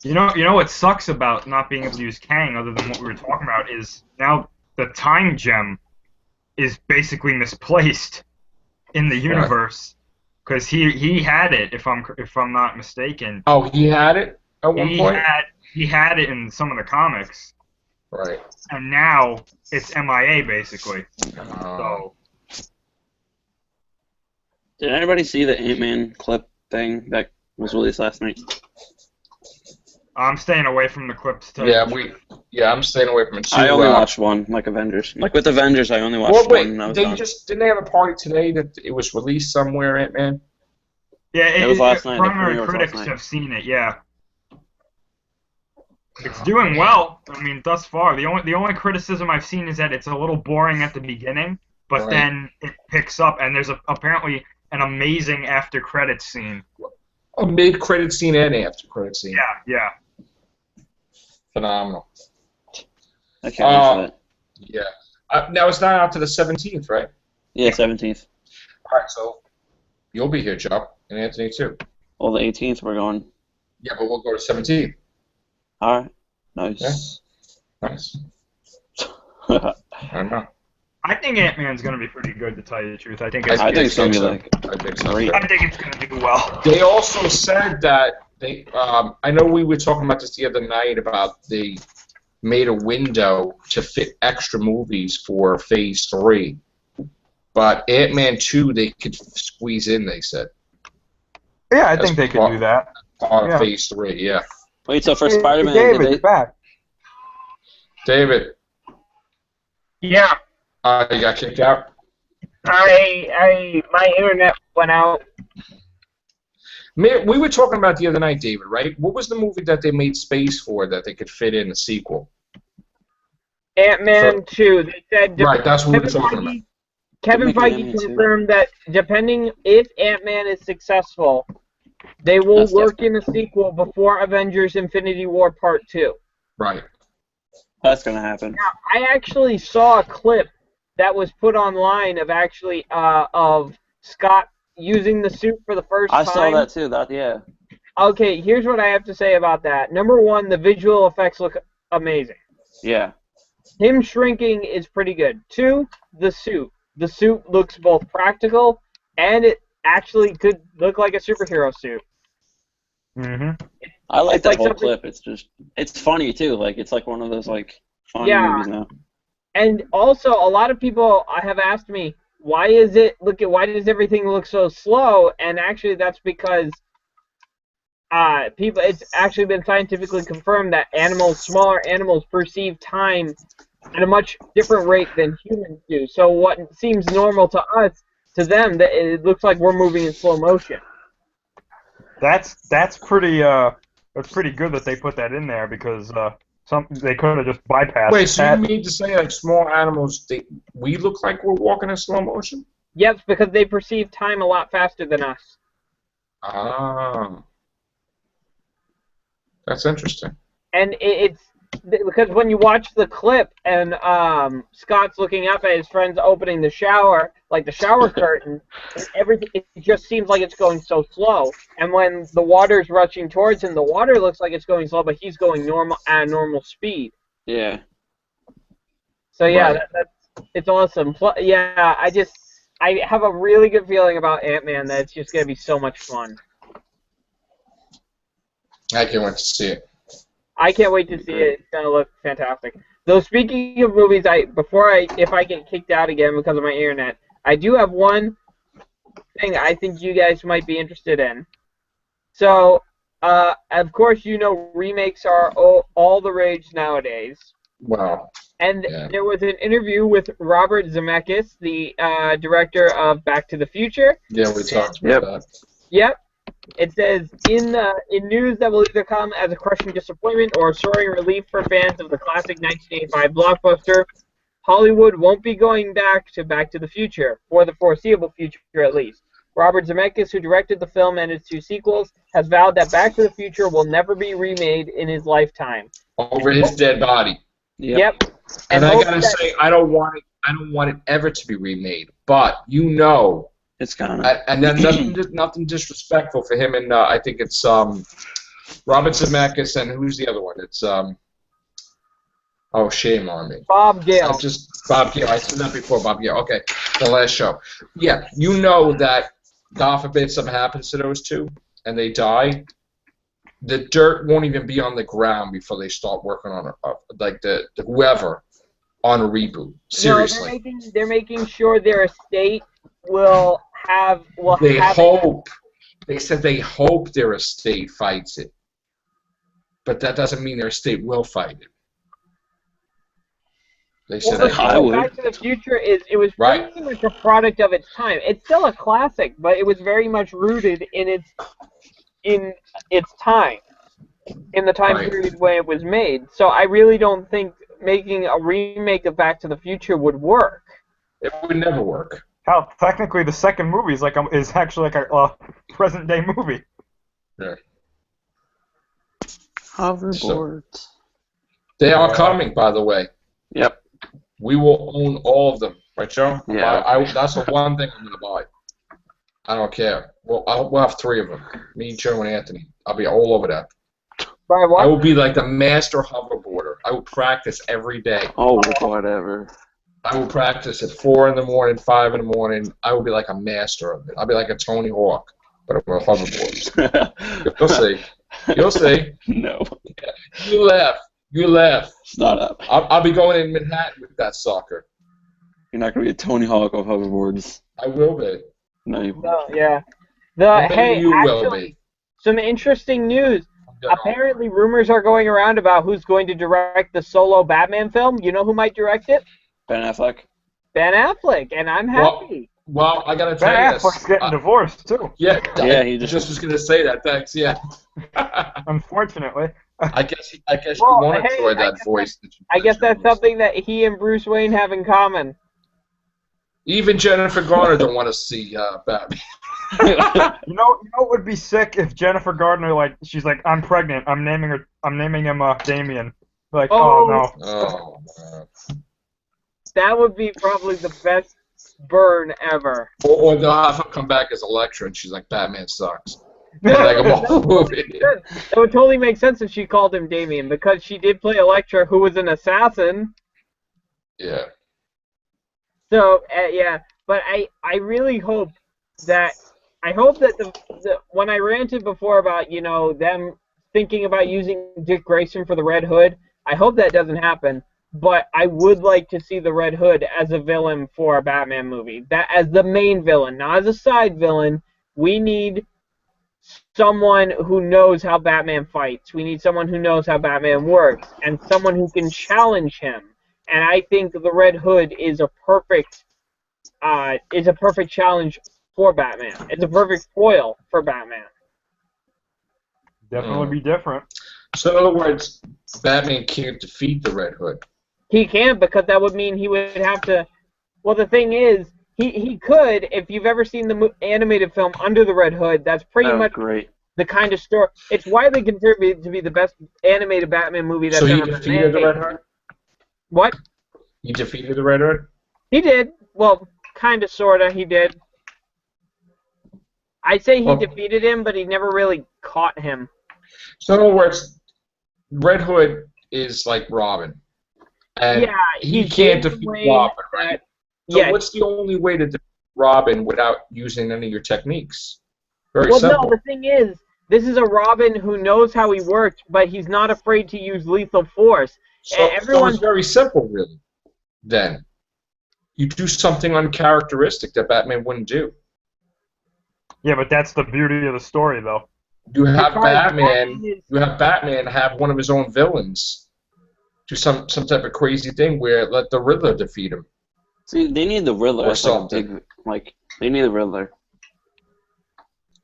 Speaker 3: You know what sucks about not being able to use Kang, other than what we were talking about, is now the time gem is basically misplaced in the universe, because he had it, if I'm not mistaken.
Speaker 4: Oh, he had it at one point?
Speaker 3: He had it in some of the comics,
Speaker 4: Right.
Speaker 3: and now it's MIA basically. So
Speaker 1: Did anybody see the Ant-Man clip thing that was released last night?
Speaker 3: I'm staying away from the clips.
Speaker 4: I'm staying away from it too.
Speaker 1: I only watched one, like Avengers. Like with Avengers, I only watched
Speaker 4: Well, wait,
Speaker 1: one. And I was
Speaker 4: they
Speaker 1: done.
Speaker 4: didn't they have a party today that it was released somewhere, Ant-Man?
Speaker 3: Yeah,
Speaker 1: It was last night. The
Speaker 3: Primary
Speaker 1: premiere was
Speaker 3: critics
Speaker 1: last night.
Speaker 3: have seen it. Yeah, it's doing well. I mean, thus far, the only criticism I've seen is that it's a little boring at the beginning, but
Speaker 4: Right.
Speaker 3: then it picks up, and there's apparently an amazing after credits scene.
Speaker 4: A mid-credit scene and after-credit scene.
Speaker 3: Yeah.
Speaker 4: Phenomenal.
Speaker 1: I can't wait for that.
Speaker 4: Yeah. Now it's not out to the 17th, right?
Speaker 1: Yeah, 17th.
Speaker 4: All right, so you'll be here, Joe, and Anthony too.
Speaker 1: Well, the 18th we're going.
Speaker 4: Yeah, but we'll go to 17th.
Speaker 1: All right. Nice.
Speaker 4: Nice. I don't know.
Speaker 3: I think Ant-Man's gonna be pretty good, to tell you the truth. I think
Speaker 1: I think it's gonna be
Speaker 4: so.
Speaker 1: like
Speaker 4: I think so.
Speaker 1: great.
Speaker 3: I think it's gonna do well.
Speaker 4: They also said that they. I know we were talking about this the other night about they made a window to fit extra movies for Phase 3, but Ant-Man 2 they could squeeze in. They said.
Speaker 3: Yeah, I
Speaker 4: That's
Speaker 3: think they could do that.
Speaker 4: On
Speaker 3: Yeah.
Speaker 4: Phase 3, yeah.
Speaker 1: Wait, so for
Speaker 3: Hey,
Speaker 1: Spider-Man,
Speaker 3: David,
Speaker 1: did
Speaker 3: you're
Speaker 1: they,
Speaker 3: back.
Speaker 4: David,
Speaker 2: Yeah,
Speaker 4: you got kicked out.
Speaker 2: my internet went out.
Speaker 4: We were talking about the other night, David, right? What was the movie that they made space for that they could fit in a sequel?
Speaker 2: Ant-Man 2. They said
Speaker 4: Right, that's what we were
Speaker 2: Kevin
Speaker 4: talking about.
Speaker 2: Feige, Kevin
Speaker 1: They're making
Speaker 2: Feige
Speaker 1: Ant-Man 2.
Speaker 2: confirmed that depending if Ant-Man is successful, they will
Speaker 1: That's
Speaker 2: work in a sequel before Avengers: Infinity War Part 2.
Speaker 4: Right.
Speaker 1: that's gonna happen?
Speaker 2: I actually saw a clip that was put online of Scott using the suit for the first
Speaker 1: I
Speaker 2: time.
Speaker 1: saw that too. Yeah.
Speaker 2: Okay, here's what I have to say about that. Number one, the visual effects look amazing.
Speaker 1: Yeah.
Speaker 2: Him shrinking is pretty good. Two, the suit. The suit looks both practical and it actually could look like a superhero suit.
Speaker 3: Mm-hmm.
Speaker 1: I like
Speaker 2: It's
Speaker 1: that
Speaker 2: like
Speaker 1: whole
Speaker 2: something-
Speaker 1: clip. It's funny too. Like it's like one of those like funny
Speaker 2: Yeah.
Speaker 1: movies now.
Speaker 2: And also, a lot of people have asked me, why does everything look so slow? And actually, that's because it's actually been scientifically confirmed that smaller animals perceive time at a much different rate than humans do. So what seems normal to us, to them, that it looks like we're moving in slow motion.
Speaker 3: That's pretty good that they put that in there because they could have just bypassed
Speaker 4: Wait, so
Speaker 3: that.
Speaker 4: you mean to say like small animals, we look like we're walking in slow motion?
Speaker 2: Yes, because they perceive time a lot faster than us.
Speaker 4: Ah. That's interesting.
Speaker 2: And it's because when you watch the clip and Scott's looking up at his friends opening the shower, like the shower curtain, and everything, it just seems like it's going so slow. And when the water's rushing towards him, the water looks like it's going slow, but he's going at normal speed.
Speaker 1: Yeah.
Speaker 2: So yeah,
Speaker 4: Right.
Speaker 2: it's awesome. Yeah, I have a really good feeling about Ant-Man that it's just gonna be so much fun.
Speaker 4: I can't wait to see it.
Speaker 2: I can't wait to see it. It's gonna look fantastic. Though speaking of movies, if I get kicked out again because of my internet, I do have one thing I think you guys might be interested in. So, of course, remakes are all the rage nowadays.
Speaker 4: Wow.
Speaker 2: And
Speaker 4: Yeah.
Speaker 2: there was an interview with Robert Zemeckis, the director of Back to the Future.
Speaker 4: Yeah, we talked about
Speaker 1: Yep.
Speaker 4: that.
Speaker 2: Yep. It says, in news that will either come as a crushing disappointment or a soaring relief for fans of the classic 1985 blockbuster, Hollywood won't be going back to the Future, for the foreseeable future at least. Robert Zemeckis, who directed the film and its two sequels, has vowed that Back to the Future will never be remade in his lifetime.
Speaker 4: Over his dead body.
Speaker 2: Yep.
Speaker 4: And I
Speaker 2: hope
Speaker 4: gotta
Speaker 2: that-
Speaker 4: say, I don't want it ever to be remade. But
Speaker 1: It's gonna.
Speaker 4: and then nothing disrespectful for him, and I think it's Robert Zemeckis, and who's the other one? It's oh, shame on me.
Speaker 2: Bob Gale.
Speaker 4: Bob Gale. I said that before, Bob Gale. Okay, the last show. Yeah, that God forbid something happens to those two and they die, the dirt won't even be on the ground before they start working on the whoever on a reboot. Seriously.
Speaker 2: No, they're making sure their estate will have
Speaker 4: They hope. They said they hope their estate fights it, but that doesn't mean their estate will fight it. They said
Speaker 2: Well,
Speaker 4: they
Speaker 1: I
Speaker 2: the
Speaker 4: hope.
Speaker 1: would.
Speaker 2: Back to the Future it was
Speaker 4: Right.
Speaker 2: pretty much a product of its time. It's still a classic, but it was very much rooted in its time, in the time
Speaker 4: Right.
Speaker 2: period when it was made. So I really don't think making a remake of Back to the Future would work.
Speaker 4: It would never work.
Speaker 3: Hell, technically, the second movie is actually like a present day movie.
Speaker 4: Yeah.
Speaker 1: Hoverboards.
Speaker 4: They are coming, by the way.
Speaker 1: Yep.
Speaker 4: We will own all of them, right, Joe?
Speaker 1: Yeah.
Speaker 4: That's the one thing I'm gonna buy. I don't care. We'll have three of them. Me, Joe, and Anthony. I'll be all over that.
Speaker 2: By
Speaker 4: I
Speaker 2: what?
Speaker 4: will be like the master hoverboarder. I will practice every day.
Speaker 1: Oh, whatever.
Speaker 4: I will practice at 4 in the morning, 5 in the morning. I will be like a master of it. I'll be like a Tony Hawk, but I'm a hoverboard. You'll see. You'll see.
Speaker 1: No,
Speaker 4: You laugh. You laugh.
Speaker 1: it's not up.
Speaker 4: I'll be going in Manhattan with that sucker.
Speaker 1: You're not gonna be a Tony Hawk of hoverboards.
Speaker 4: I will be.
Speaker 1: No, you
Speaker 2: No, yeah.
Speaker 4: Maybe
Speaker 2: Hey,
Speaker 4: you will
Speaker 2: actually,
Speaker 4: be.
Speaker 2: some interesting news.
Speaker 4: Yeah.
Speaker 2: Apparently, rumors are going around about who's going to direct the solo Batman film. You know who might direct it?
Speaker 1: Ben Affleck.
Speaker 2: Ben Affleck, and I'm
Speaker 4: Well,
Speaker 2: happy.
Speaker 4: Well, I gotta tell
Speaker 3: Ben
Speaker 4: you this.
Speaker 3: Affleck's getting divorced too.
Speaker 4: Yeah,
Speaker 1: Yeah,
Speaker 4: I
Speaker 1: he
Speaker 4: just
Speaker 1: just-
Speaker 4: was gonna say that. Thanks. Yeah.
Speaker 3: Unfortunately.
Speaker 4: I guess
Speaker 2: Well,
Speaker 4: you won't
Speaker 2: hey,
Speaker 4: enjoy
Speaker 2: I
Speaker 4: that
Speaker 2: guess
Speaker 4: voice.
Speaker 2: I guess that's something that he and Bruce Wayne have in common.
Speaker 4: Even Jennifer Garner don't want to see Batman.
Speaker 3: You know what would be sick if Jennifer Gardner she's like, I'm pregnant. I'm naming him Damien. Like, oh no.
Speaker 4: Oh man.
Speaker 2: That would be probably the best burn ever.
Speaker 4: Or they'll have her come back as Elektra, and she's like, Batman sucks.
Speaker 2: No,
Speaker 4: Like a
Speaker 2: that
Speaker 4: movie.
Speaker 2: would totally make sense if she called him Damien, because she did play Elektra, who was an assassin.
Speaker 4: Yeah.
Speaker 2: So yeah, but I really hope that the when I ranted before about them thinking about using Dick Grayson for the Red Hood, I hope that doesn't happen. But I would like to see the Red Hood as a villain for a Batman movie, that as the main villain, not as a side villain. We need someone who knows how Batman fights. We need someone who knows how Batman works, and someone who can challenge him. And I think the Red Hood is a perfect challenge for Batman. It's a perfect foil for Batman.
Speaker 3: Definitely be different.
Speaker 4: So in other words, Batman can't defeat the Red Hood.
Speaker 2: He can't, because that would mean he would have to. Well, the thing is, he could. If you've ever seen the animated film Under the Red Hood, that's pretty
Speaker 1: That was
Speaker 2: much
Speaker 1: great.
Speaker 2: the kind of story. It's widely considered to be the best animated Batman movie that's
Speaker 4: So he
Speaker 2: ever been
Speaker 4: defeated the
Speaker 2: made.
Speaker 4: Red Hood?
Speaker 2: What?
Speaker 4: He defeated the Red Hood?
Speaker 2: He did. Well, kind of, sort of, he did. I'd say he
Speaker 4: Well-
Speaker 2: defeated him, but he never really caught him.
Speaker 4: So in other words, Red Hood is like Robin. And
Speaker 2: Yeah,
Speaker 4: he
Speaker 2: he's
Speaker 4: can't
Speaker 2: James
Speaker 4: defeat
Speaker 2: Wayne
Speaker 4: Robin, right?
Speaker 2: that-
Speaker 4: So
Speaker 2: yeah.
Speaker 4: what's the only way to defeat Robin without using any of your techniques? Very
Speaker 2: Well,
Speaker 4: simple.
Speaker 2: no, the thing is, this is a Robin who knows how he works, but he's not afraid to use lethal force.
Speaker 4: So
Speaker 2: everyone-
Speaker 4: it's very simple, really. Then you do something uncharacteristic that Batman wouldn't do.
Speaker 3: Yeah, but that's the beauty of the story, though.
Speaker 4: You have
Speaker 2: Because
Speaker 4: Batman.
Speaker 2: is-
Speaker 4: You have Batman have one of his own villains do some type of crazy thing where let the Riddler defeat him.
Speaker 1: See, they need the Riddler.
Speaker 4: Or
Speaker 1: It's like a
Speaker 4: something.
Speaker 1: big, they need the Riddler.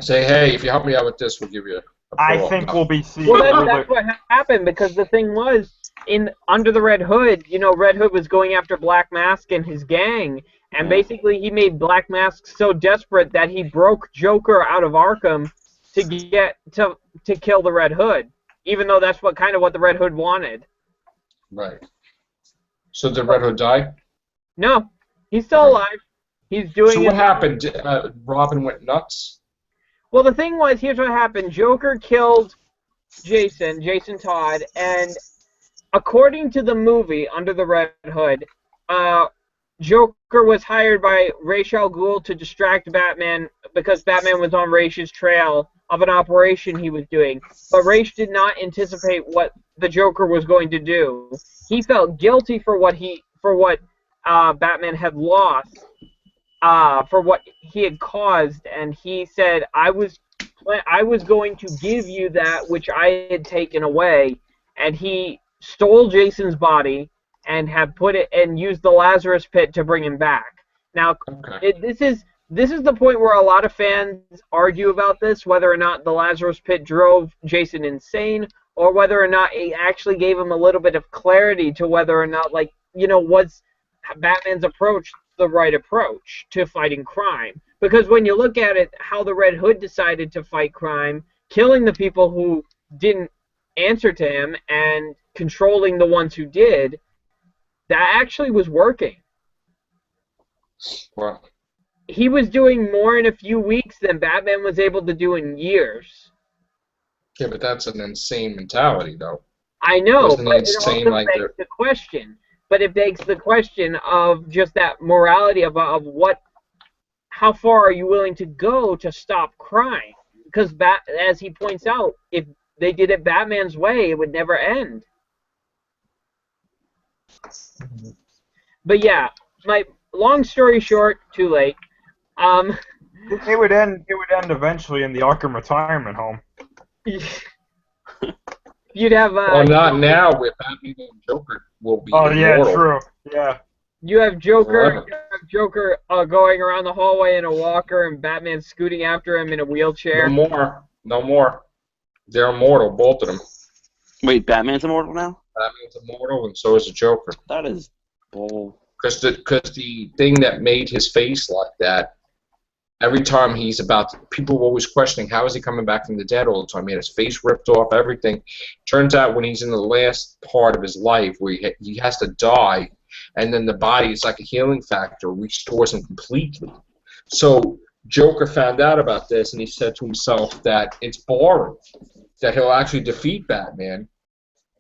Speaker 4: Say, hey, if you help me out with this, we'll give you.
Speaker 3: I think we'll be seeing
Speaker 2: Well,
Speaker 3: Riddler-
Speaker 2: that's what happened, because the thing was, in Under the Red Hood, Red Hood was going after Black Mask and his gang, and basically he made Black Mask so desperate that he broke Joker out of Arkham to get to kill the Red Hood, even though that's what the Red Hood wanted.
Speaker 4: Right. So did Red Hood die?
Speaker 2: No, he's still alive. He's doing
Speaker 4: So
Speaker 2: it.
Speaker 4: what happened? Robin went nuts.
Speaker 2: Well, the thing was, here's what happened. Joker killed Jason Todd, and according to the movie Under the Red Hood, Joker was hired by Ra's al Ghul to distract Batman because Batman was on Ra's trail of an operation he was doing. But Ra's did not anticipate what the Joker was going to do. He felt guilty for what Batman had lost, for what he had caused, and he said, I was going to give you that which I had taken away, and he stole Jason's body and had put it and used the Lazarus Pit to bring him back. Now,
Speaker 4: Okay.
Speaker 2: this is the point where a lot of fans argue about this, whether or not the Lazarus Pit drove Jason insane, or whether or not it actually gave him a little bit of clarity to whether or not, was Batman's approach the right approach to fighting crime. Because when you look at it, how the Red Hood decided to fight crime, killing the people who didn't answer to him and controlling the ones who did, that actually was working.
Speaker 4: Well,
Speaker 2: He was doing more in a few weeks than Batman was able to do in years.
Speaker 4: yeah, but that's an insane mentality, though.
Speaker 2: I know,
Speaker 4: Wasn't
Speaker 2: but
Speaker 4: it
Speaker 2: it
Speaker 4: insane,
Speaker 2: also
Speaker 4: like
Speaker 2: begs the question. but it begs the question of just that morality of how far are you willing to go to stop crime? Because as he points out, if they did it Batman's way, it would never end. But yeah, my long story short, too late.
Speaker 3: It would end. It would end eventually in the Arkham retirement home.
Speaker 2: You'd have.
Speaker 4: Well, not now. With Batman and Joker will be.
Speaker 3: Oh yeah,
Speaker 4: immortal.
Speaker 3: true. Yeah.
Speaker 2: You have Joker.
Speaker 4: Forever.
Speaker 2: You have Joker going around the hallway in a walker, and Batman scooting after him in a wheelchair.
Speaker 4: No more. No more. They're immortal, both of them.
Speaker 1: Wait, Batman's immortal now?
Speaker 4: Batman's immortal, and so is the Joker.
Speaker 1: That is bull.
Speaker 4: Because the thing that made his face like that, every time he's about to, people were always questioning, how is he coming back from the dead all the time? He had his face ripped off, everything. Turns out when he's in the last part of his life where he has to die, and then the body is like a healing factor, restores him completely. So Joker found out about this, and he said to himself that it's boring, that he'll actually defeat Batman,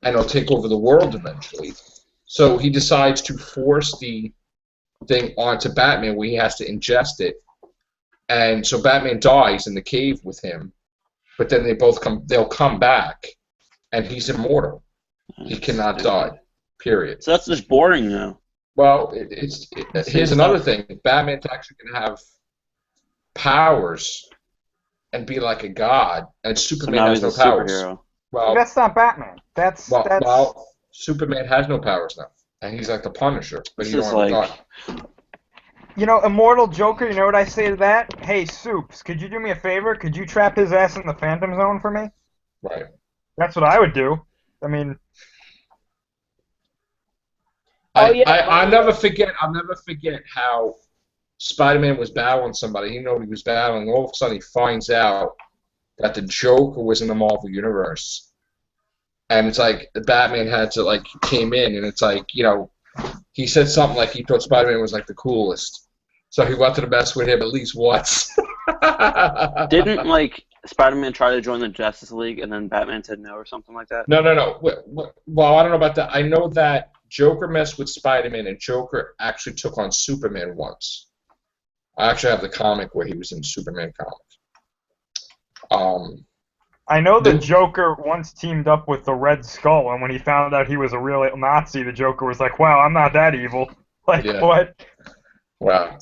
Speaker 4: and he'll take over the world eventually. So he decides to force the thing onto Batman where he has to ingest it. And so Batman dies in the cave with him, but then they'll come back, and he's immortal. He cannot die, period.
Speaker 1: So that's just boring now.
Speaker 4: Well, here's another thing. Batman's actually going to have powers and be like a god, and
Speaker 1: So
Speaker 4: Superman
Speaker 1: now
Speaker 4: has
Speaker 1: he's
Speaker 4: no
Speaker 1: a
Speaker 4: powers.
Speaker 1: superhero.
Speaker 4: Well,
Speaker 3: That's not Batman. That's
Speaker 4: Superman has no powers now, and he's like the Punisher, but
Speaker 1: This
Speaker 4: he
Speaker 1: is
Speaker 4: don't have a
Speaker 1: like
Speaker 4: gun.
Speaker 3: You know, Immortal Joker. You know what I say to that? Hey, Soups, could you do me a favor? Could you trap his ass in the Phantom Zone for me?
Speaker 4: Right.
Speaker 3: That's what I would do. I mean,
Speaker 2: Oh, yeah.
Speaker 4: I'll never forget how Spider-Man was battling somebody. He didn't know what he was battling. All of a sudden, he finds out that the Joker was in the Marvel Universe. And it's like the Batman had to, like, came in, and it's like, you know, he said something like he thought Spider-Man was, like, the coolest. So he wanted to mess with him at least once.
Speaker 1: didn't like Spider-Man try to join the Justice League and then Batman said no or something like that?
Speaker 4: No. Well, I don't know about that. I know that Joker messed with Spider-Man, and Joker actually took on Superman once. I actually have the comic where he was in the Superman comic.
Speaker 3: I know the Joker once teamed up with the Red Skull, and when he found out he was a real Nazi, the Joker was like, "Wow, I'm not that evil." Like,
Speaker 4: Yeah.
Speaker 3: what?
Speaker 4: Wow.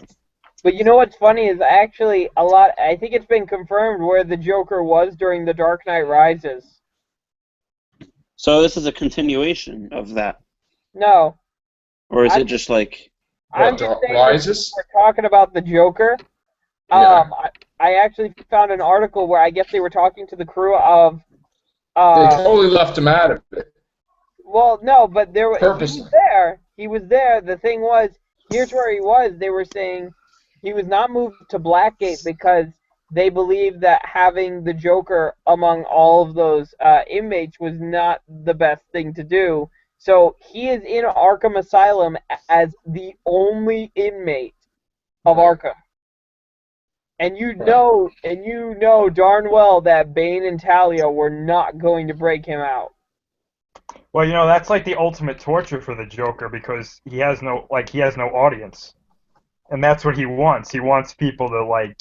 Speaker 2: But you know what's funny is actually I think it's been confirmed where the Joker was during The Dark Knight Rises.
Speaker 1: So this is a continuation of that,
Speaker 2: No.
Speaker 1: or is it just like?
Speaker 2: I'm
Speaker 4: What,
Speaker 2: just saying
Speaker 4: Rises?
Speaker 2: we're talking about the Joker.
Speaker 4: Yeah.
Speaker 2: I actually found an article where I guess they were talking to the crew of
Speaker 4: They totally left him out of it.
Speaker 2: well, no, but he was
Speaker 4: Purposely.
Speaker 2: there. He was there. The thing was, here's where he was. They were saying he was not moved to Blackgate because they believed that having the Joker among all of those inmates was not the best thing to do. So he is in Arkham Asylum as the only inmate of Arkham. And you know darn well that Bane and Talia were not going to break him out.
Speaker 3: Well, you know, that's like the ultimate torture for the Joker because he has no audience, and that's what he wants. He wants people to
Speaker 4: Right.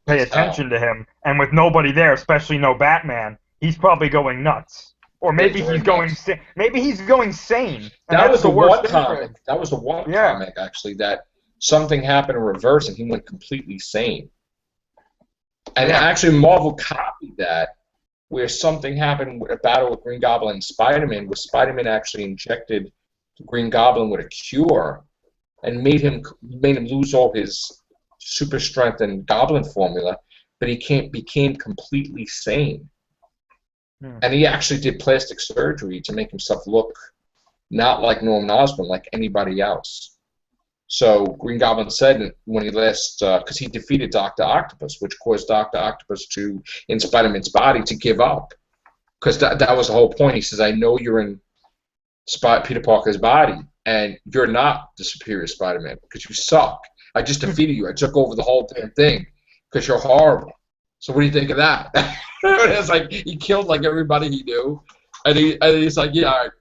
Speaker 3: pay attention to him, and with nobody there, especially no Batman, he's probably going nuts. Or maybe
Speaker 4: Yeah,
Speaker 3: he's
Speaker 4: going
Speaker 3: going maybe he's going sane. And
Speaker 4: That
Speaker 3: that's
Speaker 4: was the
Speaker 3: worst
Speaker 4: one
Speaker 3: thing for
Speaker 4: comic.
Speaker 3: him.
Speaker 4: That was the one
Speaker 3: Yeah.
Speaker 4: comic actually that something happened in reverse and he went completely sane. And
Speaker 3: Yeah.
Speaker 4: actually, Marvel copied that, where something happened with a battle with Green Goblin and Spider-Man, where Spider-Man actually injected the Green Goblin with a cure and made him lose all his super strength and Goblin formula, but he became completely sane. And he actually did plastic surgery to make himself look not like Norman Osborn, like anybody else. So Green Goblin said when he last, because he defeated Dr. Octopus, which caused Dr. Octopus to, in Spider-Man's body, to give up. Because that was the whole point. He says, I know you're in Peter Parker's body, and you're not the superior Spider-Man, because you suck. I just defeated you. I took over the whole damn thing, because you're horrible. So what do you think of that? It's like, he killed like everybody he knew. And he's like, yeah, all right.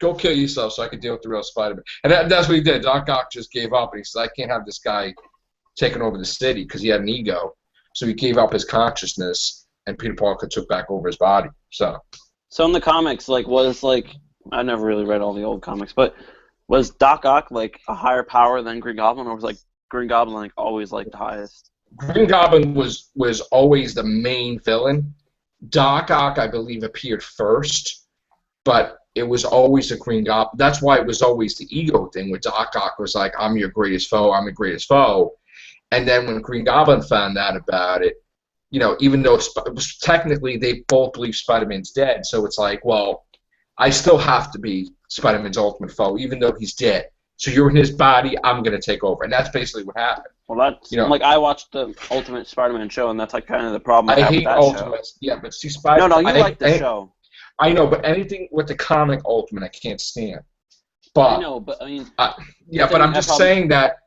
Speaker 4: go kill yourself so I can deal with the real Spider-Man. And that's what he did. Doc Ock just gave up, and he said, I can't have this guy taking over the city because he had an ego. So he gave up his consciousness, and Peter Parker took back over his body. So
Speaker 1: in the comics, like, I never really read all the old comics, but was Doc Ock like a higher power than Green Goblin, or was like Green Goblin like always like the highest?
Speaker 4: Green Goblin was always the main villain. Doc Ock, I believe, appeared first, but it was always the Green Goblin. That's why it was always the ego thing, where Doc Ock was like, I'm your greatest foe, I'm the greatest foe. And then when Green Goblin found out about it, you know, even though technically they both believe Spider-Man's dead, so it's like, well, I still have to be Spider-Man's ultimate foe, even though he's dead. So you're in his body, I'm going to take over. And that's basically what happened.
Speaker 1: Well, that's, like, I watched the Ultimate Spider-Man show, and that's, like, kind of the problem
Speaker 4: I
Speaker 1: have
Speaker 4: hate
Speaker 1: with that
Speaker 4: Ultimates.
Speaker 1: show.
Speaker 4: Yeah, but see, Spider-Man...
Speaker 1: No, you like the show.
Speaker 4: I know, but anything with the comic Ultimate, I can't stand. But
Speaker 1: I know, but, I mean...
Speaker 4: yeah, but I'm just saying that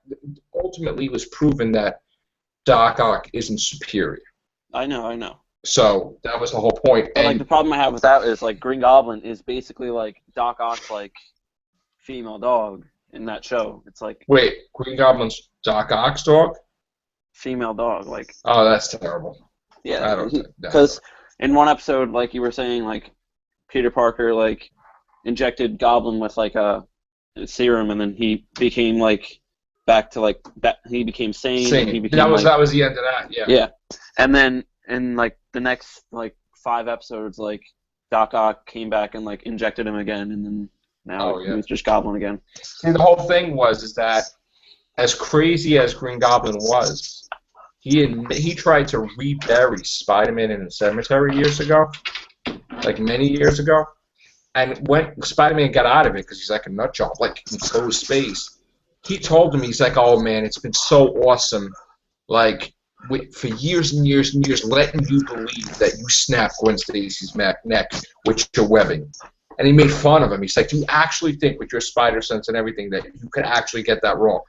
Speaker 4: ultimately it was proven that Doc Ock isn't superior.
Speaker 1: I know.
Speaker 4: So that was the whole point.
Speaker 1: But, like, the problem I have with that is, like, Green Goblin is basically, like, Doc Ock's, like, female dog in that show. It's like...
Speaker 4: Wait, Green Goblin's Doc Ock's dog?
Speaker 1: Female dog, like...
Speaker 4: Oh, that's terrible.
Speaker 1: Yeah,
Speaker 4: I don't think that.
Speaker 1: Because in one episode, like you were saying, like, Peter Parker, like, injected Goblin with, like, a serum, and then he became, like, back to, like, he became sane. And he became,
Speaker 4: that was the end of that, yeah.
Speaker 1: Yeah. And then in, like, the next, like, 5 episodes, like, Doc Ock came back and, like, injected him again, and then now he was just Goblin again.
Speaker 4: See, the whole thing is that as crazy as Green Goblin was, he tried to rebury Spider-Man in a cemetery years ago, like many years ago, and when Spider-Man got out of it, because he's like a nut job, like in closed space, he told him, he's like, oh man, it's been so awesome, like, for years and years and years, letting you believe that you snapped Gwen Stacy's neck with your webbing. And he made fun of him. He's like, do you actually think with your spider sense and everything that you could actually get that wrong?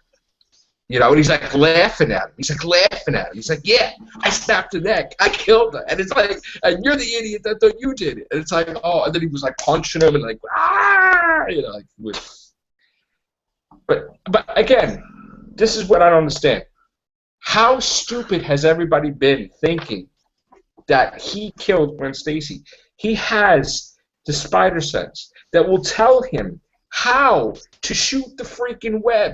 Speaker 4: You know, and he's like laughing at him. He's like, yeah, I snapped her neck. I killed her. And it's like, and you're the idiot that thought you did it. And it's like, oh, and then he was like punching him and like, ah, you know, like with. But again, this is what I don't understand. How stupid has everybody been thinking that he killed Gwen Stacy? He has the spider sense that will tell him how to shoot the freaking web.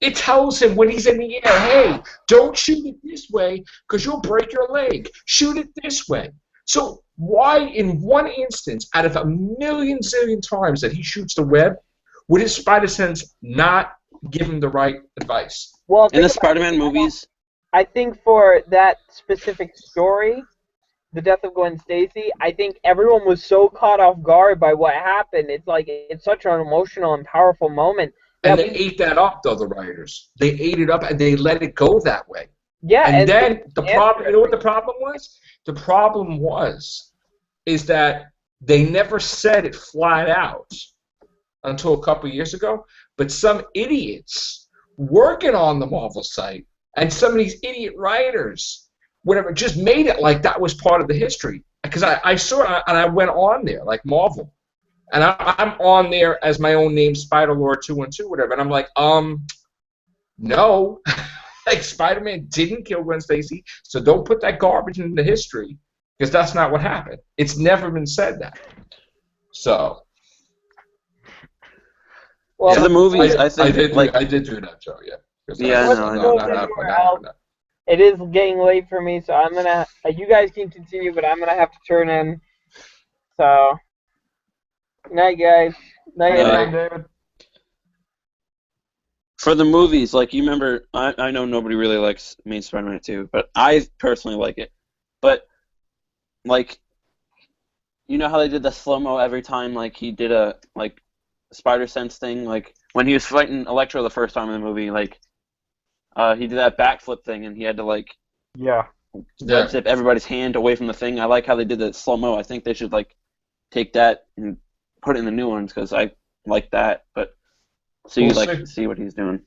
Speaker 4: It tells him when he's in the air, hey, don't shoot it this way because you'll break your leg. Shoot it this way. So why in one instance out of a million zillion times that he shoots the web would his spider sense not give him the right advice?
Speaker 2: Well,
Speaker 1: in the Spider-Man movies,
Speaker 2: I think for that specific story, the death of Gwen Stacy, I think everyone was so caught off guard by what happened. It's like, it's such an emotional and powerful moment.
Speaker 4: And they ate that up, though, the writers. They ate it up and they let it go that way.
Speaker 2: Yeah.
Speaker 4: And then the problem, you know what the problem was? The problem is that they never said it flat out until a couple of years ago, but some idiots working on the Marvel site and some of these idiot writers, whatever, just made it like that was part of the history. Because I saw it and I went on there, like Marvel. And I'm on there as my own name, Spider-Lord212, whatever. And I'm like, no. Like, Spider-Man didn't kill Gwen Stacy, so don't put that garbage into history, because that's not what happened. It's never been said that. So.
Speaker 1: Well, the movies, I think,
Speaker 4: I did do that, Joe, yeah.
Speaker 1: Yeah, I know.
Speaker 2: It is getting late for me, so I'm gonna. You guys can continue, but I'm gonna have to turn in. So, night, guys. Night, David.
Speaker 1: For the movies, like, you remember, I know nobody really likes Main Spider-Man 2, but I personally like it. But, like, you know how they did the slow-mo every time, like, he did a, like, spider sense thing? Like, when he was fighting Electro the first time in the movie, like, he did that backflip thing, and he had to, like, zip everybody's hand away from the thing. I like how they did the slow-mo. I think they should, like, take that and put it in the new ones, because I like that, but see what he's doing.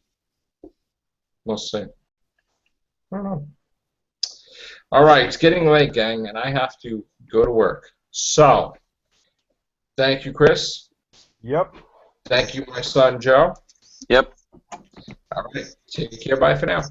Speaker 4: We'll see. I don't know. All right, it's getting late, gang, and I have to go to work. So, thank you, Chris.
Speaker 3: Yep.
Speaker 4: Thank you, my son Joe.
Speaker 1: Yep.
Speaker 4: All right. Take care. Bye for now.